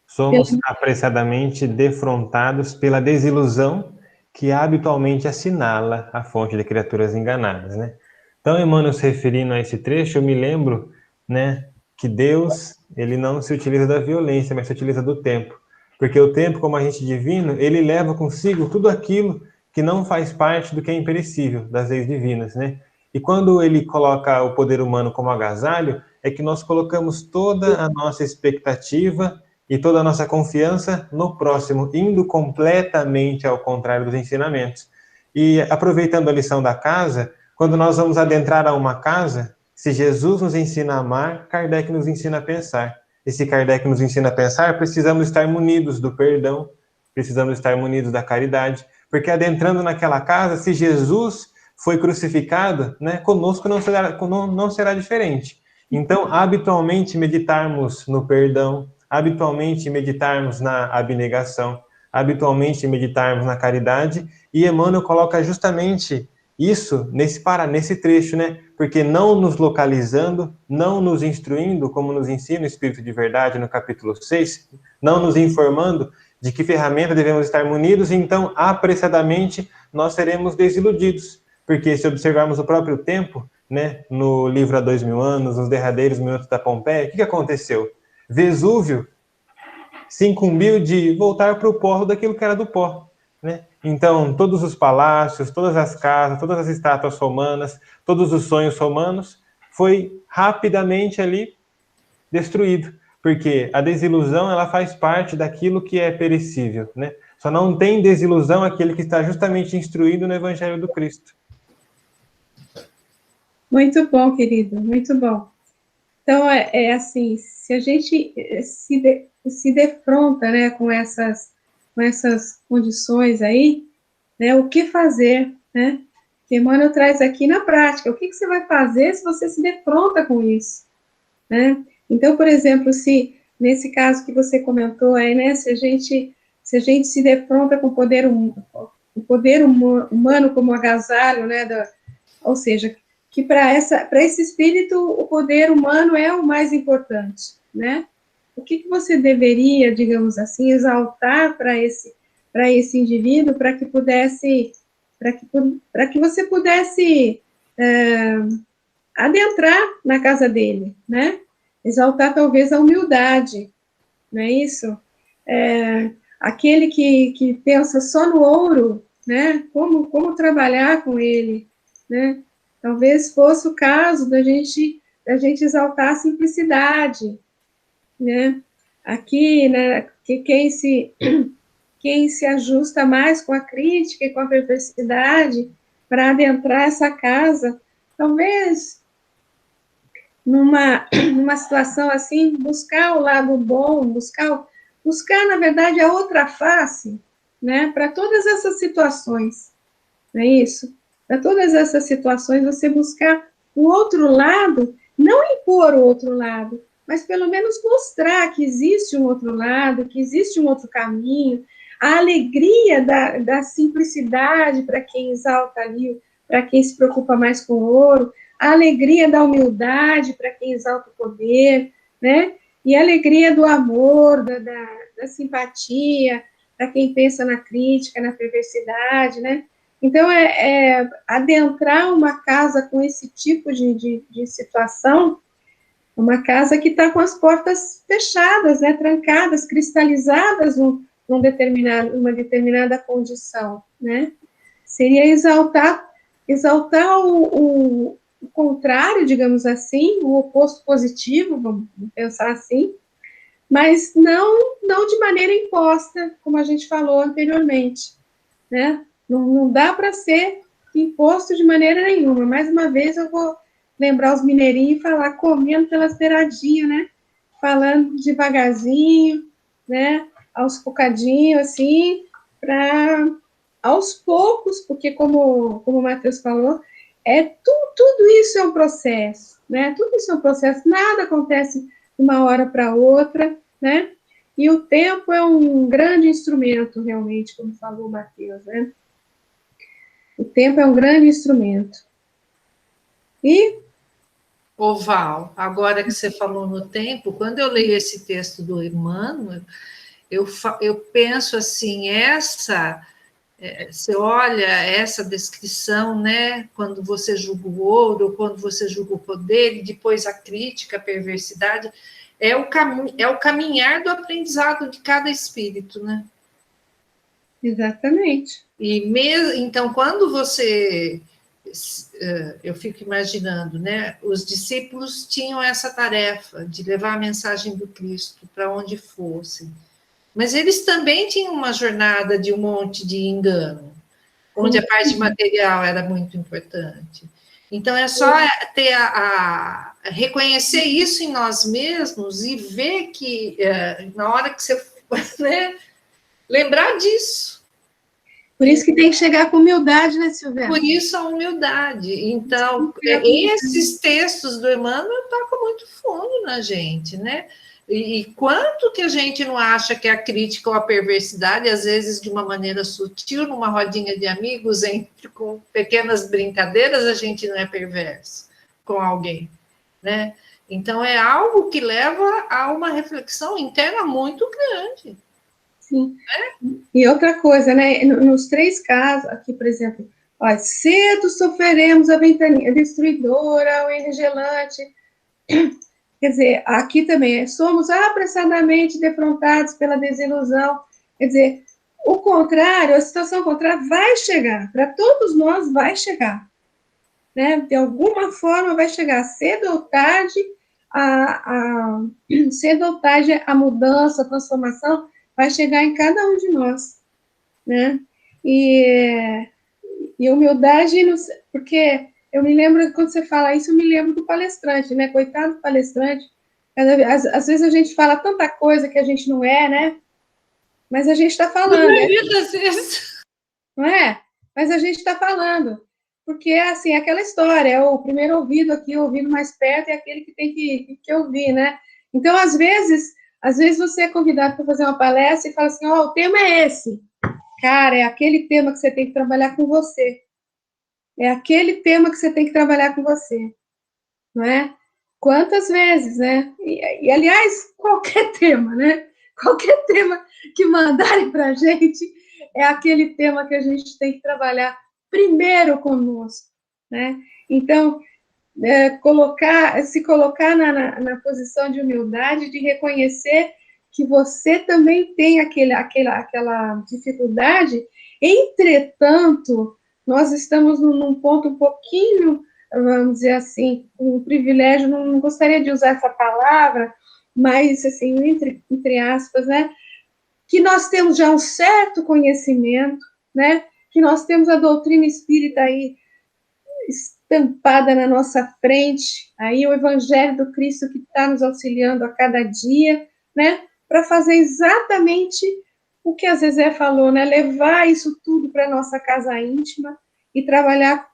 Somos apressadamente defrontados pela desilusão que habitualmente assinala a fonte de criaturas enganadas, né? Então, Emmanuel, se referindo a esse trecho, eu me lembro, né, que Deus, ele não se utiliza da violência, mas se utiliza do tempo. Porque o tempo, como agente divino, ele leva consigo tudo aquilo que não faz parte do que é imperecível, das leis divinas, né? E quando ele coloca o poder humano como agasalho, é que nós colocamos toda a nossa expectativa e toda a nossa confiança no próximo, indo completamente ao contrário dos ensinamentos. E aproveitando a lição da casa, quando nós vamos adentrar a uma casa, se Jesus nos ensina a amar, Kardec nos ensina a pensar. E se Kardec nos ensina a pensar, precisamos estar munidos do perdão, precisamos estar munidos da caridade, porque adentrando naquela casa, se Jesus foi crucificado, né, conosco não será diferente. Então, habitualmente meditarmos no perdão, habitualmente meditarmos na abnegação, habitualmente meditarmos na caridade, e Emmanuel coloca justamente isso nesse trecho, né? Porque não nos localizando, não nos instruindo, como nos ensina o Espírito de Verdade no capítulo 6, não nos informando de que ferramenta devemos estar munidos, então, apressadamente, nós seremos desiludidos. Porque se observarmos o próprio tempo, né, no livro Há 2000 anos, nos derradeiros minutos da Pompeia, o que aconteceu? Vesúvio se incumbiu de voltar para o pó daquilo que era do pó, né? Então, todos os palácios, todas as casas, todas as estátuas romanas, todos os sonhos romanos, foi rapidamente ali destruído, porque a desilusão, ela faz parte daquilo que é perecível, né? Só não tem desilusão aquele que está justamente instruído no Evangelho do Cristo. Muito bom, querido, muito bom. Então, é assim, se a gente se defronta, né, com essas condições aí, né, o que fazer, né? Que Emmanuel traz aqui na prática, o que você vai fazer se você se defronta com isso, né? Então, por exemplo, se, nesse caso que você comentou aí, né, se a gente se defronta com o poder humano como agasalho, né, ou seja, que para esse espírito o poder humano é o mais importante, né? O que você deveria, digamos assim, exaltar para esse indivíduo para que você pudesse adentrar na casa dele, né? Exaltar talvez a humildade, não é isso? Aquele que pensa só no ouro, né? Como trabalhar com ele, né? Talvez fosse o caso da gente exaltar a simplicidade, né? Aqui, né? Que quem se ajusta mais com a crítica e com a perversidade para adentrar essa casa, talvez numa situação assim, buscar o lado bom, buscar na verdade a outra face, né? Para todas essas situações, não é isso? Para todas essas situações, você buscar o outro lado, não impor o outro lado, mas pelo menos mostrar que existe um outro lado, que existe um outro caminho, a alegria da simplicidade para quem exalta ali, para quem se preocupa mais com o ouro, a alegria da humildade para quem exalta o poder, né? E a alegria do amor, da simpatia, para quem pensa na crítica, na perversidade, né? Então, adentrar uma casa com esse tipo de situação, uma casa que está com as portas fechadas, né, trancadas, cristalizadas numa determinada condição, né? Seria exaltar o contrário, digamos assim, o oposto positivo, vamos pensar assim, mas não de maneira imposta, como a gente falou anteriormente, né? Não dá para ser imposto de maneira nenhuma. Mais uma vez, eu vou lembrar os mineirinhos e falar comendo pelas beiradinhas, né? Falando devagarzinho, né? Aos bocadinhos, assim, aos poucos, porque como o Matheus falou, tudo isso é um processo, né? Tudo isso é um processo, nada acontece de uma hora para outra, né? E o tempo é um grande instrumento, realmente, como falou o Matheus, né? O tempo é um grande instrumento. E... Val, agora que você falou no tempo, quando eu leio esse texto do Emmanuel, eu penso assim, você olha essa descrição, né, quando você julga o ouro, quando você julga o poder, e depois a crítica, a perversidade, é o caminhar do aprendizado de cada espírito, né? Exatamente. Então, quando você eu fico imaginando, né? Os discípulos tinham essa tarefa de levar a mensagem do Cristo para onde fossem. Mas eles também tinham uma jornada de um monte de engano, onde a parte material era muito importante. Então, é só ter reconhecer isso em nós mesmos e ver que, na hora que você... Né, lembrar disso. Por isso que tem que chegar com humildade, né, Silvia? Por isso a humildade. Então, esses textos do Emmanuel tocam muito fundo na gente, né? E quanto que a gente não acha que a crítica ou a perversidade, às vezes de uma maneira sutil, numa rodinha de amigos, com pequenas brincadeiras, a gente não é perverso com alguém, né? Então, é algo que leva a uma reflexão interna muito grande. Sim. E outra coisa, né? Nos 3 casos, aqui, por exemplo, ó, cedo sofreremos a ventania destruidora, o engelante. Quer dizer, aqui também, somos apressadamente defrontados pela desilusão. Quer dizer, o contrário, a situação contrária vai chegar, para todos nós vai chegar. Né? De alguma forma vai chegar, cedo ou tarde, cedo ou tarde a mudança, a transformação vai chegar em cada um de nós, né? E humildade, porque eu me lembro, quando você fala isso, eu me lembro do palestrante, né? Coitado do palestrante. Às vezes a gente fala tanta coisa que a gente não é, né? Mas a gente está falando. Não é? Mas a gente está falando. Porque, assim, aquela história, é o primeiro ouvido aqui, o ouvido mais perto, é aquele que tem que ouvir, né? Então, às vezes você é convidado para fazer uma palestra e fala assim, ó, o tema é esse. Cara, é aquele tema que você tem que trabalhar com você. É aquele tema que você tem que trabalhar com você. Não é? Quantas vezes, né? E aliás, qualquer tema, né? Qualquer tema que mandarem para a gente é aquele tema que a gente tem que trabalhar primeiro conosco, né? Então, se colocar na posição de humildade, de reconhecer que você também tem aquela dificuldade, entretanto, nós estamos num ponto um pouquinho, vamos dizer assim, um privilégio, não gostaria de usar essa palavra, mas, assim, entre aspas, né, que nós temos já um certo conhecimento, né, que nós temos a doutrina espírita aí estampada na nossa frente, aí o Evangelho do Cristo que está nos auxiliando a cada dia, né, para fazer exatamente o que a Zezé falou, né, levar isso tudo para a nossa casa íntima e trabalhar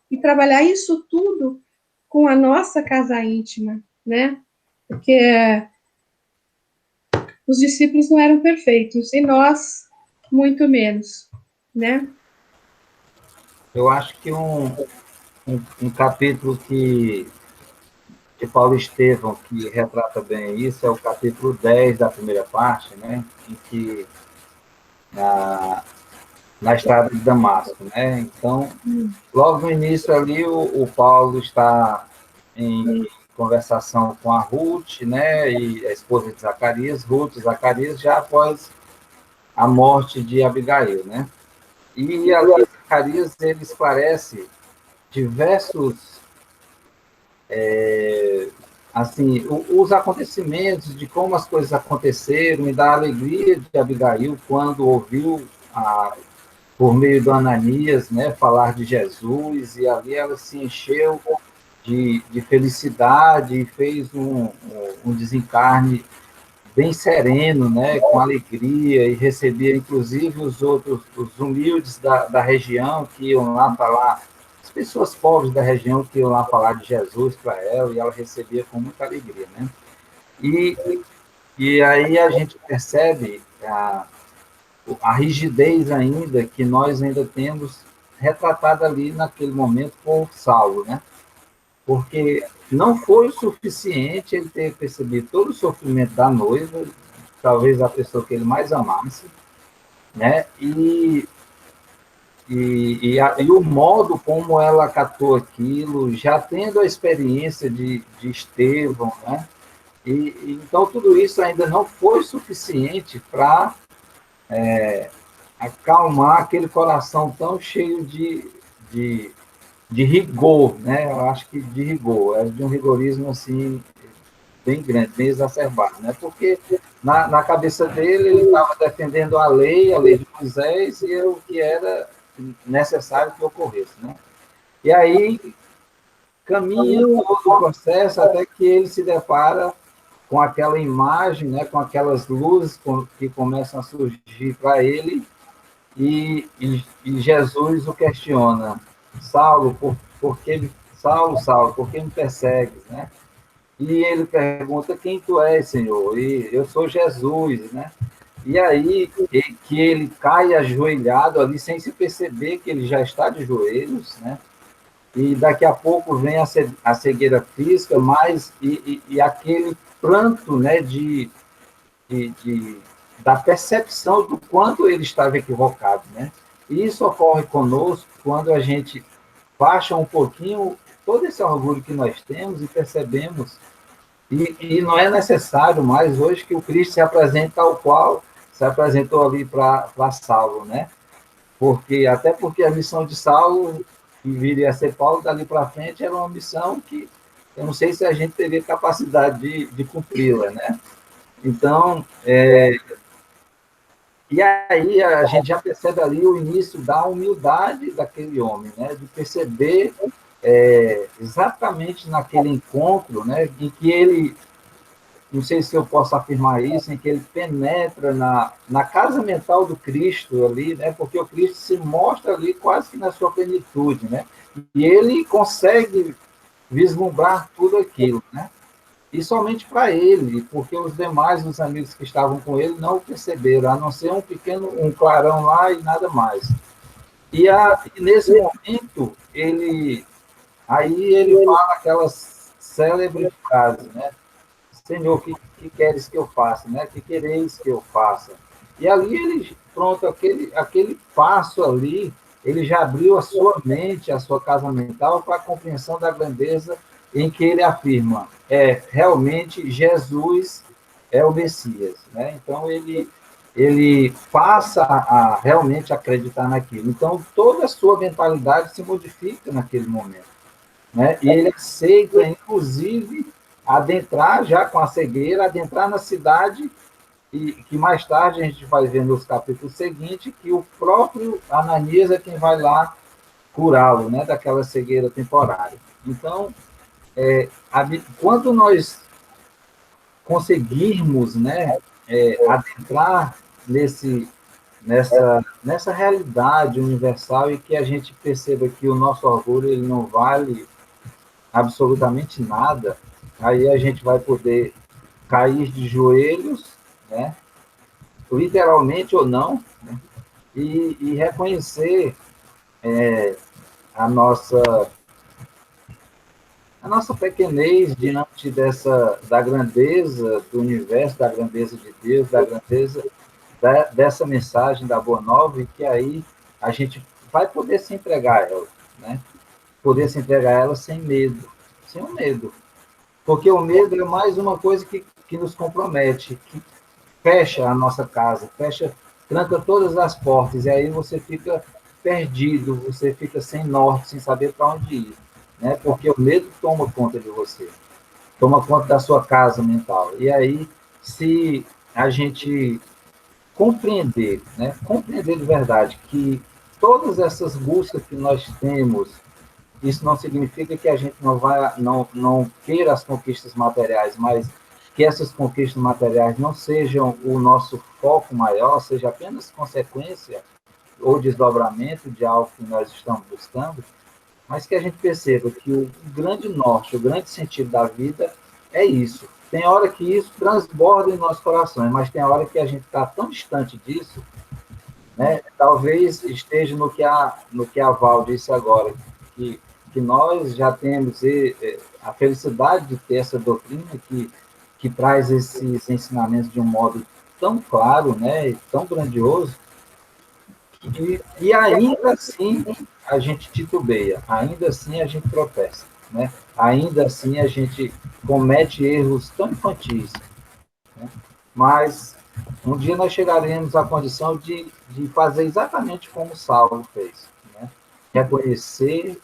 isso tudo com a nossa casa íntima, né, porque os discípulos não eram perfeitos, e nós, muito menos, né. Eu acho que um capítulo que Paulo Estevão, que retrata bem isso, é o capítulo 10 da primeira parte, né, em que na estrada de Damasco, né? Então, logo no início ali, o Paulo está em conversação com a Ruth, né, e a esposa de Zacarias, Ruth e Zacarias, já após a morte de Abigail, né? E ali, Zacarias, ele esclarece diversos, assim, os acontecimentos, de como as coisas aconteceram, e da alegria de Abigail quando ouviu, por meio do Ananias, né, falar de Jesus, e ali ela se encheu de felicidade e fez um desencarne bem sereno, né, com alegria, e recebia, inclusive, os humildes da região que iam lá falar, as pessoas pobres da região que iam lá falar de Jesus para ela, e ela recebia com muita alegria, né? E aí a gente percebe a rigidez ainda que nós ainda temos retratada ali naquele momento por Saulo, né? Porque não foi o suficiente ele ter percebido todo o sofrimento da noiva, talvez a pessoa que ele mais amasse, né? E o modo como ela acatou aquilo, já tendo a experiência de Estevão, né? Então, tudo isso ainda não foi suficiente para acalmar aquele coração tão cheio de de rigor, né? Eu acho que de rigor, é de um rigorismo assim bem grande, bem exacerbado, né? Porque na cabeça dele ele estava defendendo a lei de Moisés e o que era necessário que ocorresse, né? E aí caminha todo o processo até que ele se depara com aquela imagem, né? Com aquelas luzes que começam a surgir para ele e Jesus o questiona: Saulo, Saulo, por que me persegues, né? E ele pergunta: quem tu és, Senhor? E eu sou Jesus, né? E aí que ele cai ajoelhado ali sem se perceber que ele já está de joelhos, né? E daqui a pouco vem a cegueira física, mas e aquele pranto, né, da percepção do quanto ele estava equivocado, né? E isso ocorre conosco quando a gente baixa um pouquinho todo esse orgulho que nós temos e percebemos, e não é necessário mais hoje que o Cristo se apresente tal qual se apresentou ali para Saulo, né? Até porque a missão de Saulo, que viria a ser Paulo, dali para frente, era uma missão que eu não sei se a gente teria capacidade de cumpri-la, né? Então, e aí a gente já percebe ali o início da humildade daquele homem, né? De perceber exatamente naquele encontro, né? Em que ele, não sei se eu posso afirmar isso, em que ele penetra na casa mental do Cristo ali, né? Porque o Cristo se mostra ali quase que na sua plenitude, né? E ele consegue vislumbrar tudo aquilo, né? E somente para ele, porque os demais, os amigos que estavam com ele, não o perceberam, a não ser um clarão lá e nada mais. E nesse momento, ele fala aquelas célebres frases, né? Senhor, que queres que eu faça, né? Que quereis que eu faça? E ali pronto, aquele passo ali, ele já abriu a sua mente, a sua casa mental para a compreensão da grandeza em que ele afirma, realmente Jesus é o Messias, né? Então ele passa a realmente acreditar naquilo. Então toda a sua mentalidade se modifica naquele momento, né? E ele aceita, inclusive, adentrar já com a cegueira, adentrar na cidade, e que mais tarde a gente vai ver nos capítulos seguintes que o próprio Ananias é quem vai lá curá-lo, né, daquela cegueira temporária. Então, quando nós conseguirmos, né, adentrar nessa realidade universal e que a gente perceba que o nosso orgulho ele não vale absolutamente nada, aí a gente vai poder cair de joelhos, né, literalmente ou não, né, e reconhecer a nossa pequenez diante da grandeza do universo, da grandeza de Deus, da grandeza dessa mensagem da Boa Nova, e que aí a gente vai poder se entregar a ela, né? Poder se entregar a ela sem medo, sem o medo. Porque o medo é mais uma coisa que nos compromete, que fecha a nossa casa, tranca todas as portas, e aí você fica perdido, você fica sem norte, sem saber para onde ir, né? Porque o medo toma conta de você, toma conta da sua casa mental. E aí, se a gente compreender, né? Compreender de verdade que todas essas buscas que nós temos, isso não significa que a gente não queira as conquistas materiais, mas que essas conquistas materiais não sejam o nosso foco maior, seja apenas consequência ou desdobramento de algo que nós estamos buscando, mas que a gente perceba que o grande norte, o grande sentido da vida é isso. Tem hora que isso transborda em nossos corações, mas tem hora que a gente está tão distante disso, né? Talvez esteja no que a Val disse agora, que nós já temos a felicidade de ter essa doutrina que traz esses ensinamentos de um modo tão claro, né, e tão grandioso, e ainda assim a gente titubeia, ainda assim a gente tropeça, né? Ainda assim a gente comete erros tão infantis, né? Mas um dia nós chegaremos à condição de fazer exatamente como Saulo fez, né? reconhecer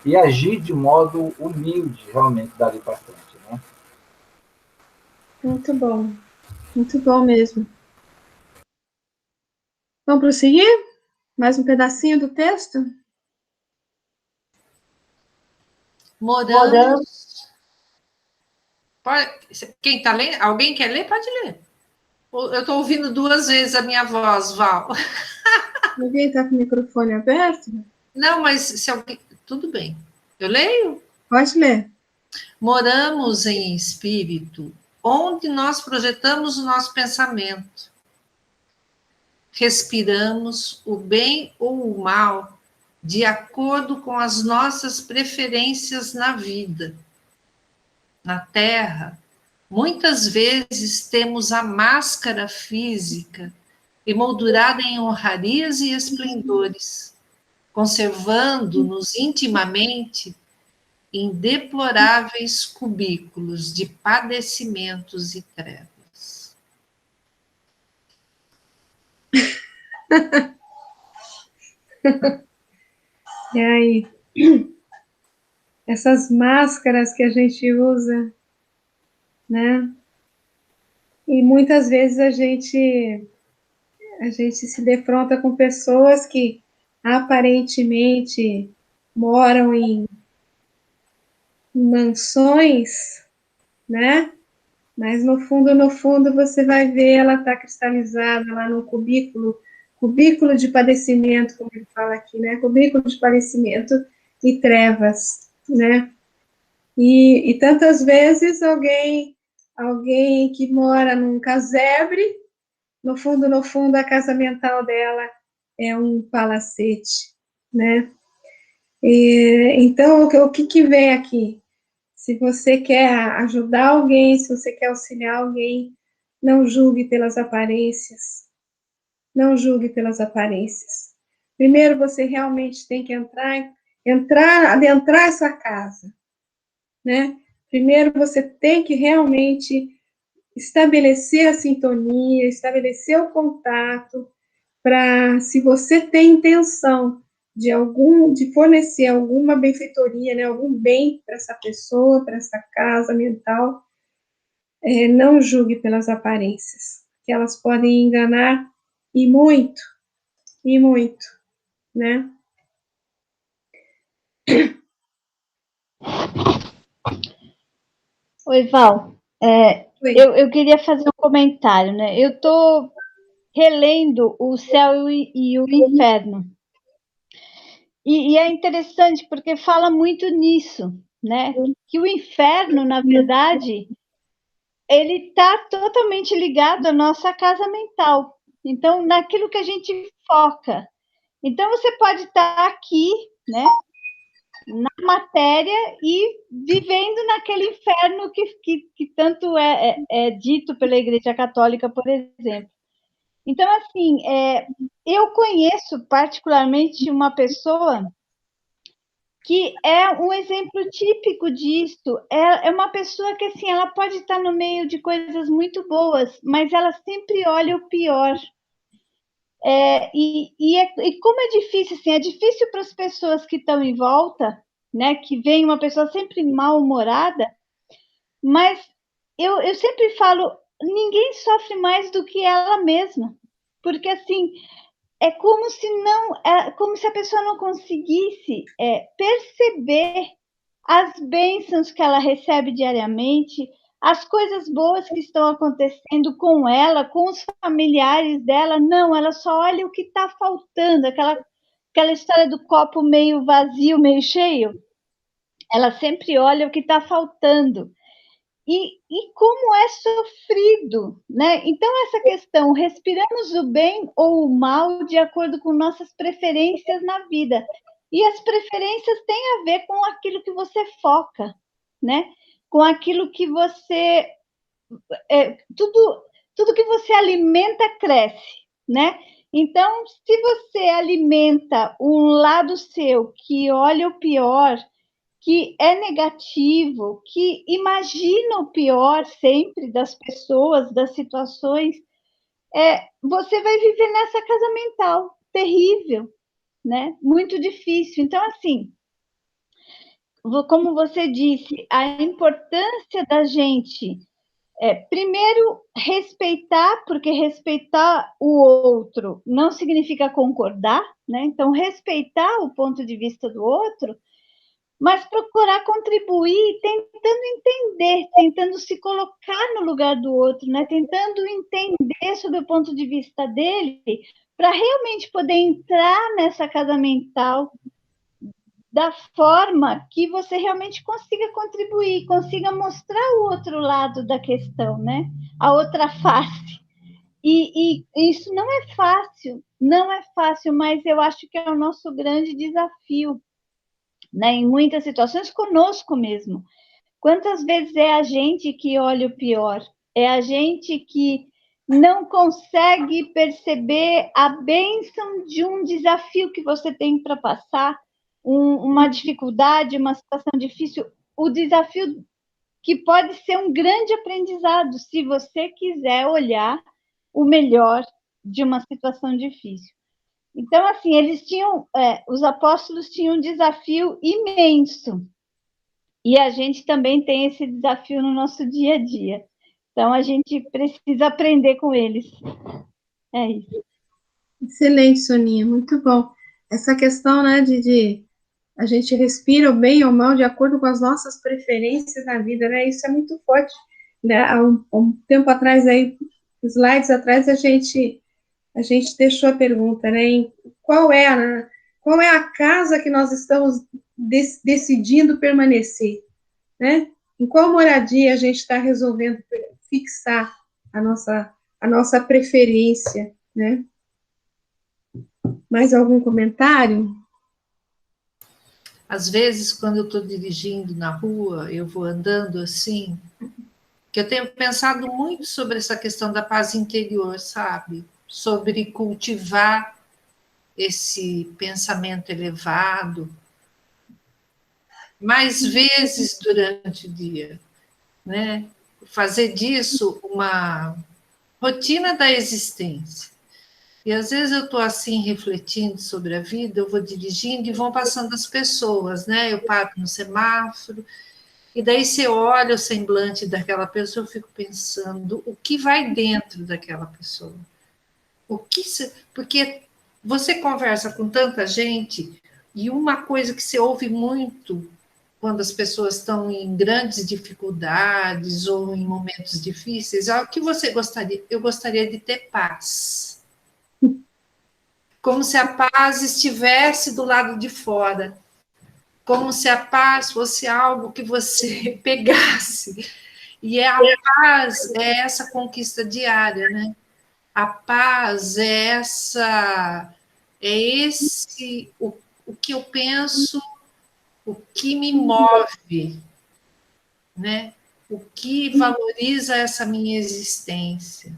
e agir de modo humilde, realmente, dali para frente, né? Muito bom mesmo. Vamos prosseguir? Mais um pedacinho do texto? Moramos. Quem está lendo? Alguém quer ler? Pode ler. Eu estou ouvindo 2 vezes a minha voz, Val. Alguém está com o microfone aberto? Não, mas se alguém. Tudo bem. Eu leio? Pode ler. Moramos em espírito, onde nós projetamos o nosso pensamento. Respiramos o bem ou o mal de acordo com as nossas preferências na vida. Na Terra, muitas vezes temos a máscara física emoldurada em honrarias e esplendores, conservando-nos intimamente em deploráveis cubículos de padecimentos e trevas. E aí, essas máscaras que a gente usa, né? E muitas vezes a gente se defronta com pessoas que aparentemente moram em mansões, né? Mas no fundo você vai ver ela está cristalizada lá no cubículo de padecimento, como ele fala aqui, né? Cubículo de padecimento e trevas, né? E tantas vezes alguém que mora num casebre, no fundo, a casa mental dela é um palacete, né? Então, o que vem aqui? Se você quer ajudar alguém, se você quer auxiliar alguém, não julgue pelas aparências. Não julgue pelas aparências. Primeiro, você realmente tem que adentrar essa casa, né? Primeiro, você tem que realmente estabelecer a sintonia, estabelecer o contato, para, se você tem intenção de fornecer alguma benfeitoria, né, algum bem para essa pessoa, para essa casa mental, não julgue pelas aparências, que elas podem enganar e muito, né? Oi, Val. Eu queria fazer um comentário, né? Eu estou relendo O Céu e o Inferno. E é interessante porque fala muito nisso, né? Que o inferno, na verdade, ele está totalmente ligado à nossa casa mental. Então, naquilo que a gente foca. Então, você pode estar aqui, né? Na matéria e vivendo naquele inferno que tanto é dito pela Igreja Católica, por exemplo. Então, assim, eu conheço particularmente uma pessoa que é um exemplo típico disso. É uma pessoa que, assim, ela pode estar no meio de coisas muito boas, mas ela sempre olha o pior. E como é difícil, assim, é difícil para as pessoas que estão em volta, né, que vem uma pessoa sempre mal-humorada, mas eu sempre falo, ninguém sofre mais do que ela mesma, porque, assim, é como se a pessoa não conseguisse perceber as bênçãos que ela recebe diariamente, as coisas boas que estão acontecendo com ela, com os familiares dela. Não, ela só olha o que está faltando, aquela história do copo meio vazio, meio cheio. Ela sempre olha o que está faltando. E como é sofrido, né? Então, essa questão, respiramos o bem ou o mal de acordo com nossas preferências na vida. E as preferências têm a ver com aquilo que você foca, né? Com aquilo que você... tudo que você alimenta cresce, né? Então, se você alimenta um lado seu que olha o pior, que é negativo, que imagina o pior sempre das pessoas, das situações, você vai viver nessa casa mental terrível. né? Muito difícil. Então, assim, como você disse, a importância da gente primeiro respeitar, porque respeitar o outro não significa concordar, né? Então, respeitar o ponto de vista do outro, mas procurar contribuir, tentando entender, tentando se colocar no lugar do outro, né? Tentando entender sobre o ponto de vista dele, para realmente poder entrar nessa casa mental da forma que você realmente consiga contribuir, consiga mostrar o outro lado da questão, né? A outra face. E isso não é fácil, mas eu acho que é o nosso grande desafio, né? Em muitas situações, conosco mesmo. Quantas vezes é a gente que olha o pior? É a gente que não consegue perceber a bênção de um desafio que você tem para passar, uma dificuldade, uma situação difícil, o desafio que pode ser um grande aprendizado, se você quiser olhar o melhor de uma situação difícil. Então, assim, os apóstolos tinham um desafio imenso, e a gente também tem esse desafio no nosso dia a dia. Então, a gente precisa aprender com eles. É isso. Excelente, Soninha, muito bom. Essa questão, né, de a gente respira o bem ou o mal de acordo com as nossas preferências na vida, né? Isso é muito forte, né? Há um tempo atrás, aí, slides atrás, a gente deixou a pergunta, né? Qual é a casa que nós estamos decidindo permanecer, né? Em qual moradia a gente está resolvendo fixar a nossa preferência, né? Mais algum comentário? Às vezes, quando eu estou dirigindo na rua, eu vou andando assim, que eu tenho pensado muito sobre essa questão da paz interior, sabe? Sobre cultivar esse pensamento elevado mais vezes durante o dia, né? Fazer disso uma rotina da existência. E às vezes eu estou assim refletindo sobre a vida, eu vou dirigindo e vão passando as pessoas, né? Eu paro no semáforo, e daí você olha o semblante daquela pessoa, eu fico pensando o que vai dentro daquela pessoa. Porque você conversa com tanta gente, e uma coisa que você ouve muito quando as pessoas estão em grandes dificuldades ou em momentos difíceis, o que você gostaria? Eu gostaria de ter paz. Como se a paz estivesse do lado de fora. Como se a paz fosse algo que você pegasse. E a paz é essa conquista diária, né? A paz é o que eu penso, o que me move, né? O que valoriza essa minha existência.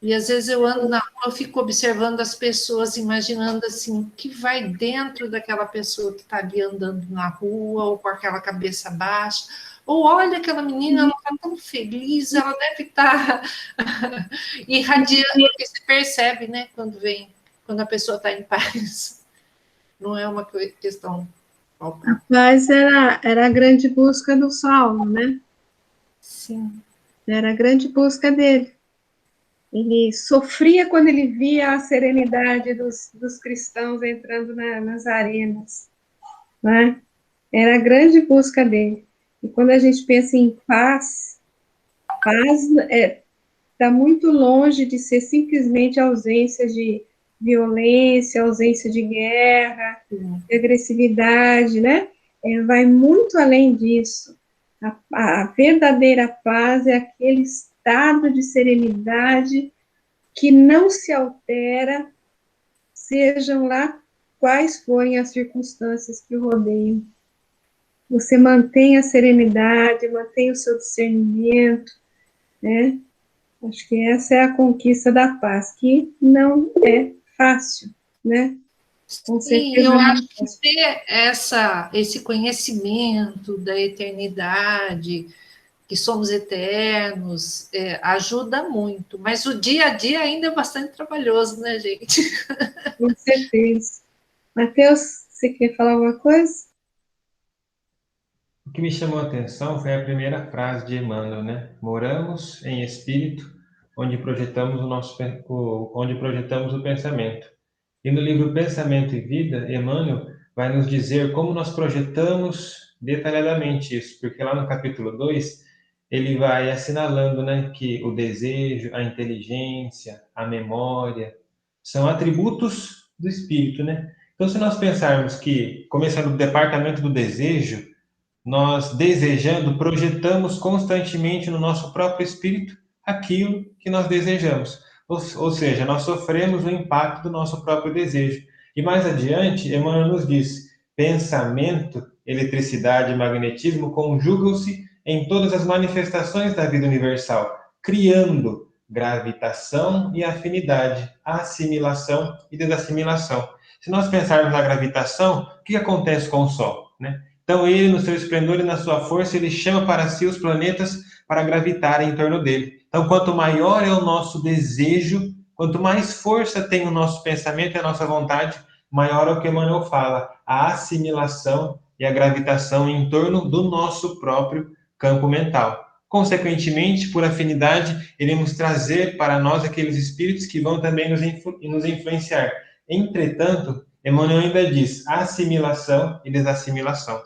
E às vezes eu ando na rua, eu fico observando as pessoas, imaginando assim, o que vai dentro daquela pessoa que está ali andando na rua, ou com aquela cabeça baixa, ou olha aquela menina, ela está tão feliz, ela deve estar irradiando, porque você percebe, né, quando a pessoa está em paz. Não é uma questão palpável. Mas era a grande busca do Saulo, né? Sim. Era a grande busca dele. Ele sofria quando ele via a serenidade dos cristãos entrando nas arenas, né? Era a grande busca dele. E quando a gente pensa em paz está muito longe de ser simplesmente ausência de violência, ausência de guerra, de agressividade, né? Vai muito além disso. A verdadeira paz é aquele estado de serenidade que não se altera, sejam lá quais forem as circunstâncias que o rodeiam. Você mantém a serenidade, mantém o seu discernimento, né? Acho que essa é a conquista da paz, que não é fácil, né? Com certeza. Sim, eu acho que ter esse conhecimento da eternidade, que somos eternos, ajuda muito. Mas o dia a dia ainda é bastante trabalhoso, né, gente? Com certeza. Mateus, você quer falar alguma coisa? O que me chamou a atenção foi a primeira frase de Emmanuel, né? Moramos em espírito, onde projetamos onde projetamos o pensamento. E no livro Pensamento e Vida, Emmanuel vai nos dizer como nós projetamos detalhadamente isso, porque lá no capítulo 2, ele vai assinalando, né, que o desejo, a inteligência, a memória, são atributos do espírito, né? Então, se nós pensarmos que, começando do departamento do desejo, nós desejando, projetamos constantemente no nosso próprio espírito aquilo que nós desejamos. Ou seja, nós sofremos o impacto do nosso próprio desejo. E mais adiante, Emmanuel nos diz: pensamento, eletricidade e magnetismo conjugam-se em todas as manifestações da vida universal, criando gravitação e afinidade, assimilação e desassimilação. Se nós pensarmos na gravitação, o que acontece com o Sol, né? Então ele, no seu esplendor e na sua força, ele chama para si os planetas para gravitarem em torno dele. Então, quanto maior é o nosso desejo, quanto mais força tem o nosso pensamento e a nossa vontade, maior é o que Emmanuel fala, a assimilação e a gravitação em torno do nosso próprio campo mental. Consequentemente, por afinidade, iremos trazer para nós aqueles espíritos que vão também nos influenciar. Entretanto, Emmanuel ainda diz assimilação e desassimilação.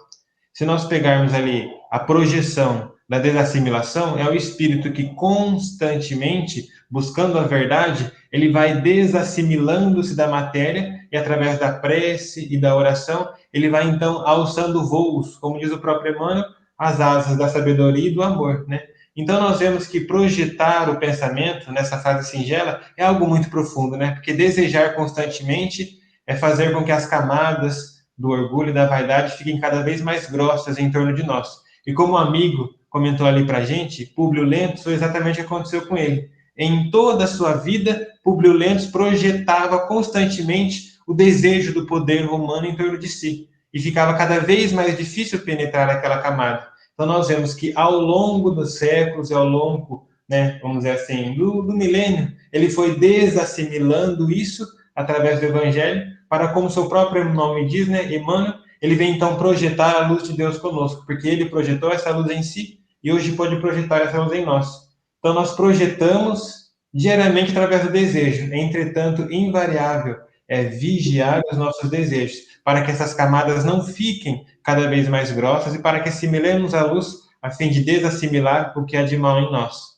Se nós pegarmos ali a projeção da desassimilação, é o espírito que constantemente, buscando a verdade, ele vai desassimilando-se da matéria e através da prece e da oração, ele vai então alçando voos, como diz o próprio Emmanuel, as asas da sabedoria e do amor, né? Então nós vemos que projetar o pensamento nessa fase singela é algo muito profundo, né? Porque desejar constantemente é fazer com que as camadas do orgulho e da vaidade fiquem cada vez mais grossas em torno de nós. E como um amigo comentou ali para a gente, Públio Lentulus, foi exatamente o que aconteceu com ele. Em toda a sua vida, Públio Lentulus projetava constantemente o desejo do poder romano em torno de si. E ficava cada vez mais difícil penetrar aquela camada. Então nós vemos que ao longo dos séculos e ao longo, né, vamos dizer assim, do milênio, ele foi desassimilando isso através do Evangelho, para, como seu próprio nome diz, né, Emmanuel, ele vem então projetar a luz de Deus conosco, porque ele projetou essa luz em si e hoje pode projetar essa luz em nós. Então nós projetamos diariamente através do desejo, entretanto, invariável é vigiar os nossos desejos, para que essas camadas não fiquem cada vez mais grossas e para que assimilemos a luz a fim de desassimilar o que há de mal em nós.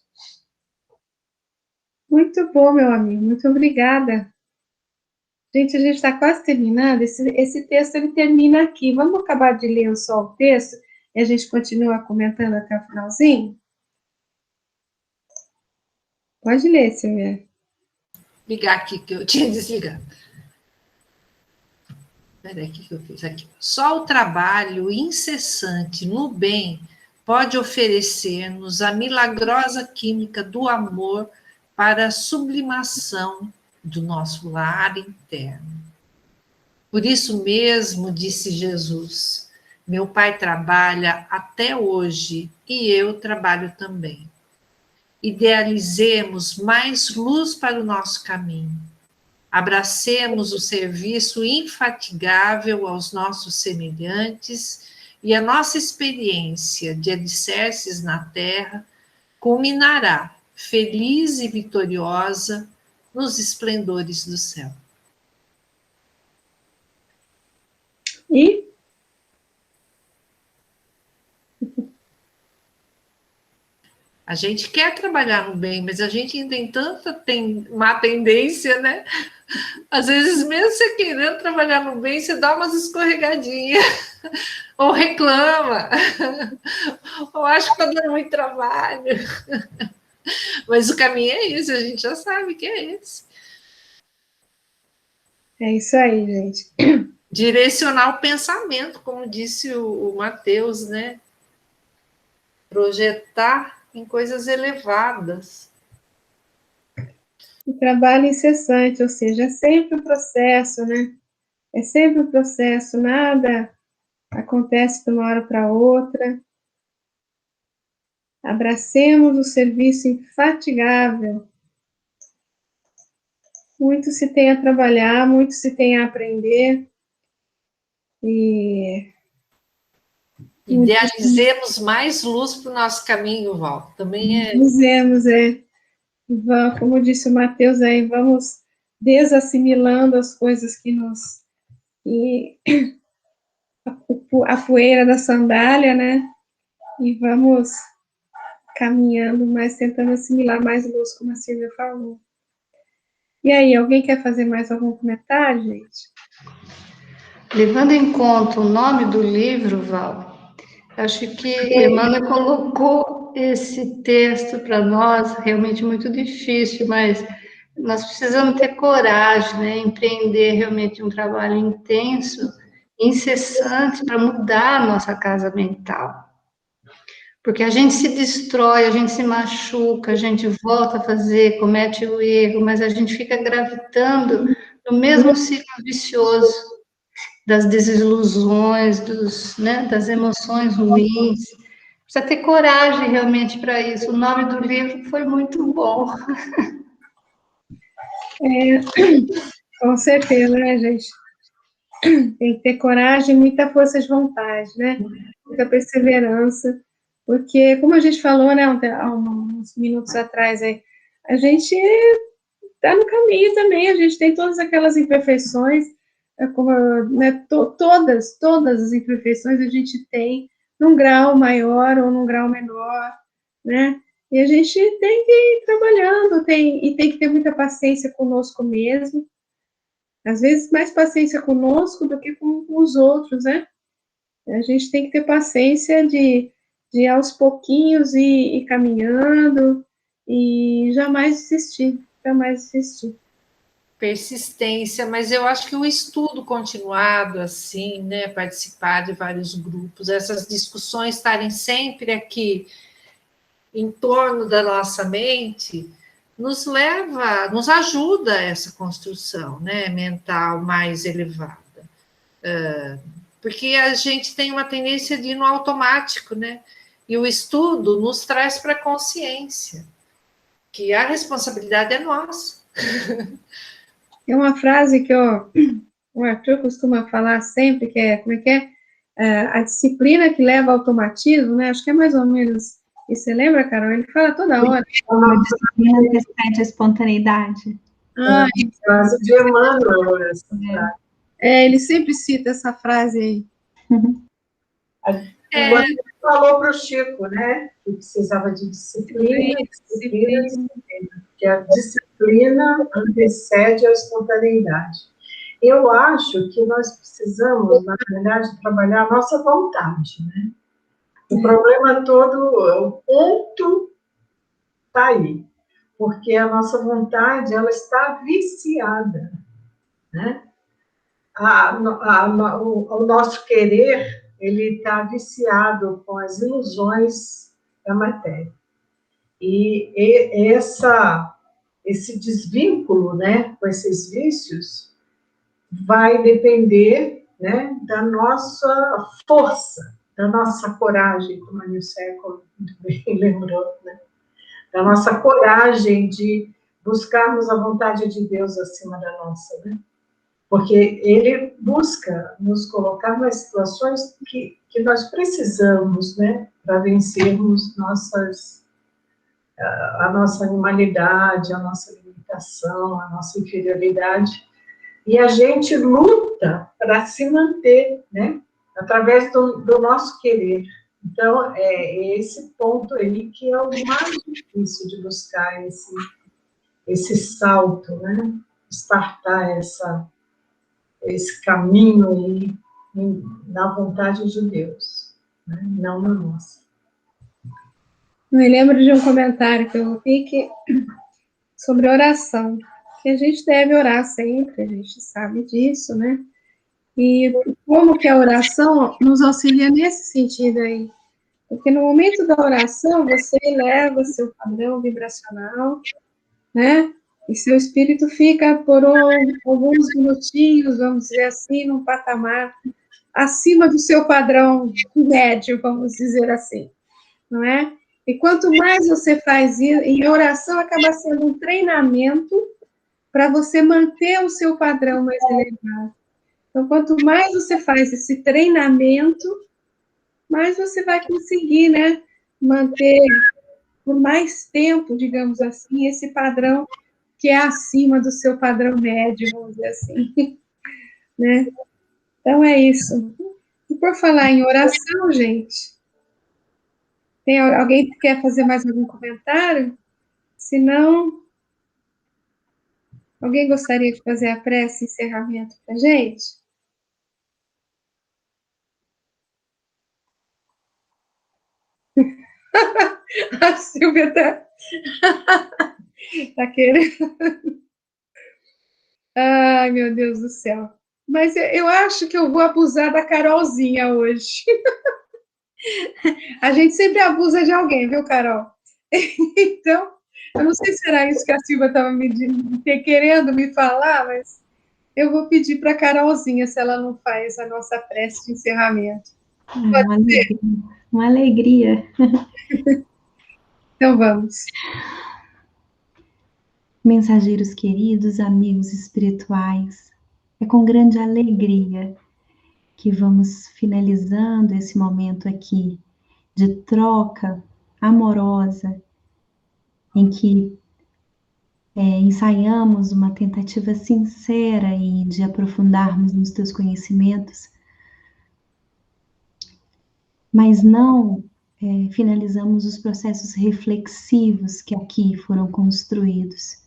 Muito bom, meu amigo, muito obrigada. Gente, a gente está quase terminando, esse texto ele termina aqui. Vamos acabar de ler só o texto e a gente continua comentando até o finalzinho? Pode ler, Silvia. Ligar aqui, que eu tinha desligado. Espera aí, o que eu fiz aqui? Só o trabalho incessante no bem pode oferecer-nos a milagrosa química do amor para a sublimação do nosso lar interno. Por isso mesmo, disse Jesus, meu Pai trabalha até hoje e eu trabalho também. Idealizemos mais luz para o nosso caminho. Abracemos o serviço infatigável aos nossos semelhantes e a nossa experiência de alicerces na terra culminará, feliz e vitoriosa, nos esplendores do céu. E? A gente quer trabalhar no bem, mas a gente ainda tem uma tendência, né? Às vezes, mesmo você querendo trabalhar no bem, você dá umas escorregadinhas, ou reclama, ou acha que está dando muito trabalho. Mas o caminho é esse, a gente já sabe que é esse. É isso aí, gente. Direcionar o pensamento, como disse o Mateus, né? Projetar em coisas elevadas. O trabalho incessante, ou seja, é sempre um processo, né? É sempre um processo, nada acontece de uma hora para outra. Abracemos o serviço infatigável. Muito se tem a trabalhar, muito se tem a aprender. E idealizemos mais luz para o nosso caminho, Val. Também é. Dizemos, como disse o Mateus aí, vamos desassimilando as coisas que nos. A poeira da sandália, né? E vamos caminhando mais, tentando assimilar mais luz, como a Silvia falou. E aí, alguém quer fazer mais algum comentário, gente? Levando em conta o nome do livro, Val, acho que Emmanuel colocou esse texto para nós, realmente muito difícil, mas nós precisamos ter coragem, né? Empreender realmente um trabalho intenso, incessante, para mudar a nossa casa mental. Porque a gente se destrói, a gente se machuca, a gente volta a fazer, comete o erro, mas a gente fica gravitando no mesmo ciclo vicioso das desilusões, das emoções ruins. Precisa ter coragem realmente para isso. O nome do livro foi muito bom. Com certeza, né, gente? Tem que ter coragem, muita força de vontade, né? Muita perseverança, porque, como a gente falou, né, há uns minutos atrás, a gente está no caminho também, a gente tem todas aquelas imperfeições, né, todas as imperfeições a gente tem, num grau maior ou num grau menor, né? E a gente tem que ir trabalhando, tem que ter muita paciência conosco mesmo, às vezes mais paciência conosco do que com os outros, né? A gente tem que ter paciência de aos pouquinhos ir caminhando e jamais desistir. Persistência, mas eu acho que o estudo continuado, assim, né, participar de vários grupos, essas discussões estarem sempre aqui em torno da nossa mente, nos ajuda a essa construção, né, mental mais elevada. Porque a gente tem uma tendência de ir no automático, né? E o estudo nos traz para a consciência que a responsabilidade é nossa. Tem uma frase que o Arthur costuma falar sempre, que é, como é que é? A disciplina que leva ao automatismo, né? Acho que é mais ou menos. E você lembra, Carol? Ele fala toda hora. A disciplina que excede a espontaneidade. Frase de Emmanuel, essa frase. Ele sempre cita essa frase aí. Ele falou para o Chico, né? Que precisava de disciplina, que a disciplina antecede a espontaneidade. Eu acho que nós precisamos, na verdade, trabalhar a nossa vontade, né? O problema todo, o ponto está aí, porque a nossa vontade, ela está viciada, né? O nosso querer, ele está viciado com as ilusões da matéria. E esse desvínculo, né, com esses vícios vai depender, né, da nossa força, da nossa coragem, como a Nilceco muito bem lembrou, né, da nossa coragem de buscarmos a vontade de Deus acima da nossa, né? Porque ele busca nos colocar nas situações que nós precisamos, né, para vencermos a nossa animalidade, a nossa limitação, a nossa inferioridade. E a gente luta para se manter, né, através do nosso querer. Então, é esse ponto aí que é o mais difícil de buscar esse salto, né, startar esse caminho aí na vontade de Deus, né? Não na nossa. Me lembro de um comentário que eu vi sobre oração, que a gente deve orar sempre, a gente sabe disso, né? E como que a oração nos auxilia nesse sentido aí? Porque no momento da oração, você eleva seu padrão vibracional, né? E seu espírito fica por alguns minutinhos, vamos dizer assim, num patamar acima do seu padrão médio, vamos dizer assim, não é? E quanto mais você faz isso, em oração acaba sendo um treinamento para você manter o seu padrão mais elevado. Então, quanto mais você faz esse treinamento, mais você vai conseguir, né, manter por mais tempo, digamos assim, esse padrão que é acima do seu padrão médio, vamos dizer assim, né? Então, é isso. E por falar em oração, gente, tem alguém que quer fazer mais algum comentário? Se não, alguém gostaria de fazer a prece e encerramento para a gente? A Silvia tá querendo. Ai, meu Deus do céu. Mas eu acho que eu vou abusar da Carolzinha hoje. A gente sempre abusa de alguém, viu, Carol? Então, eu não sei se era isso que a Silvia estava querendo me falar, mas eu vou pedir para a Carolzinha se ela não faz a nossa prece de encerramento. Uma alegria. Uma alegria. Então, vamos. Mensageiros queridos, amigos espirituais, é com grande alegria que vamos finalizando esse momento aqui de troca amorosa, em que ensaiamos uma tentativa sincera e de aprofundarmos nos teus conhecimentos, mas não finalizamos os processos reflexivos que aqui foram construídos.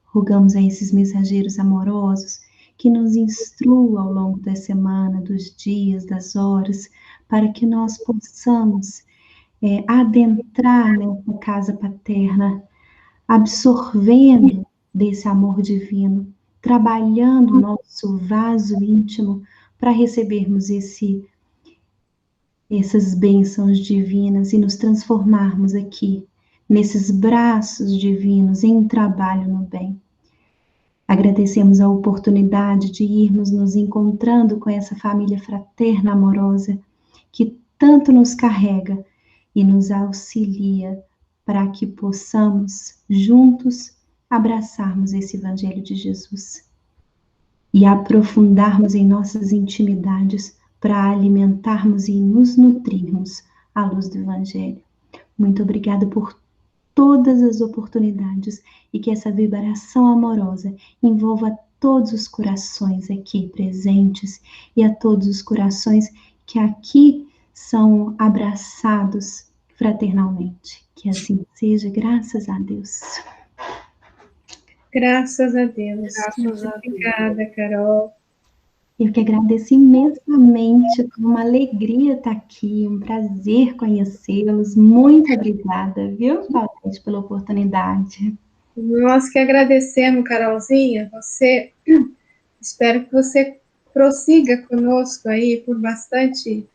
Rogamos a esses mensageiros amorosos que nos instruam ao longo da semana, dos dias, das horas, para que nós possamos adentrar nessa casa paterna, absorvendo desse amor divino, trabalhando o nosso vaso íntimo para recebermos essas bênçãos divinas e nos transformarmos aqui, nesses braços divinos, em trabalho no bem. Agradecemos a oportunidade de irmos nos encontrando com essa família fraterna, amorosa, que tanto nos carrega e nos auxilia para que possamos, juntos, abraçarmos esse Evangelho de Jesus e aprofundarmos em nossas intimidades para alimentarmos e nos nutrirmos à luz do Evangelho. Muito obrigada por todas as oportunidades e que essa vibração amorosa envolva todos os corações aqui presentes e a todos os corações que aqui são abraçados fraternalmente. Que assim seja, graças a Deus. Graças a Deus. Muito obrigada, Carol. Eu que agradeço imensamente, foi uma alegria estar aqui, um prazer conhecê-los. Muito obrigada, viu, Claudete, pela oportunidade. Nós que agradecemos, Carolzinha. Espero que você prossiga conosco aí por bastante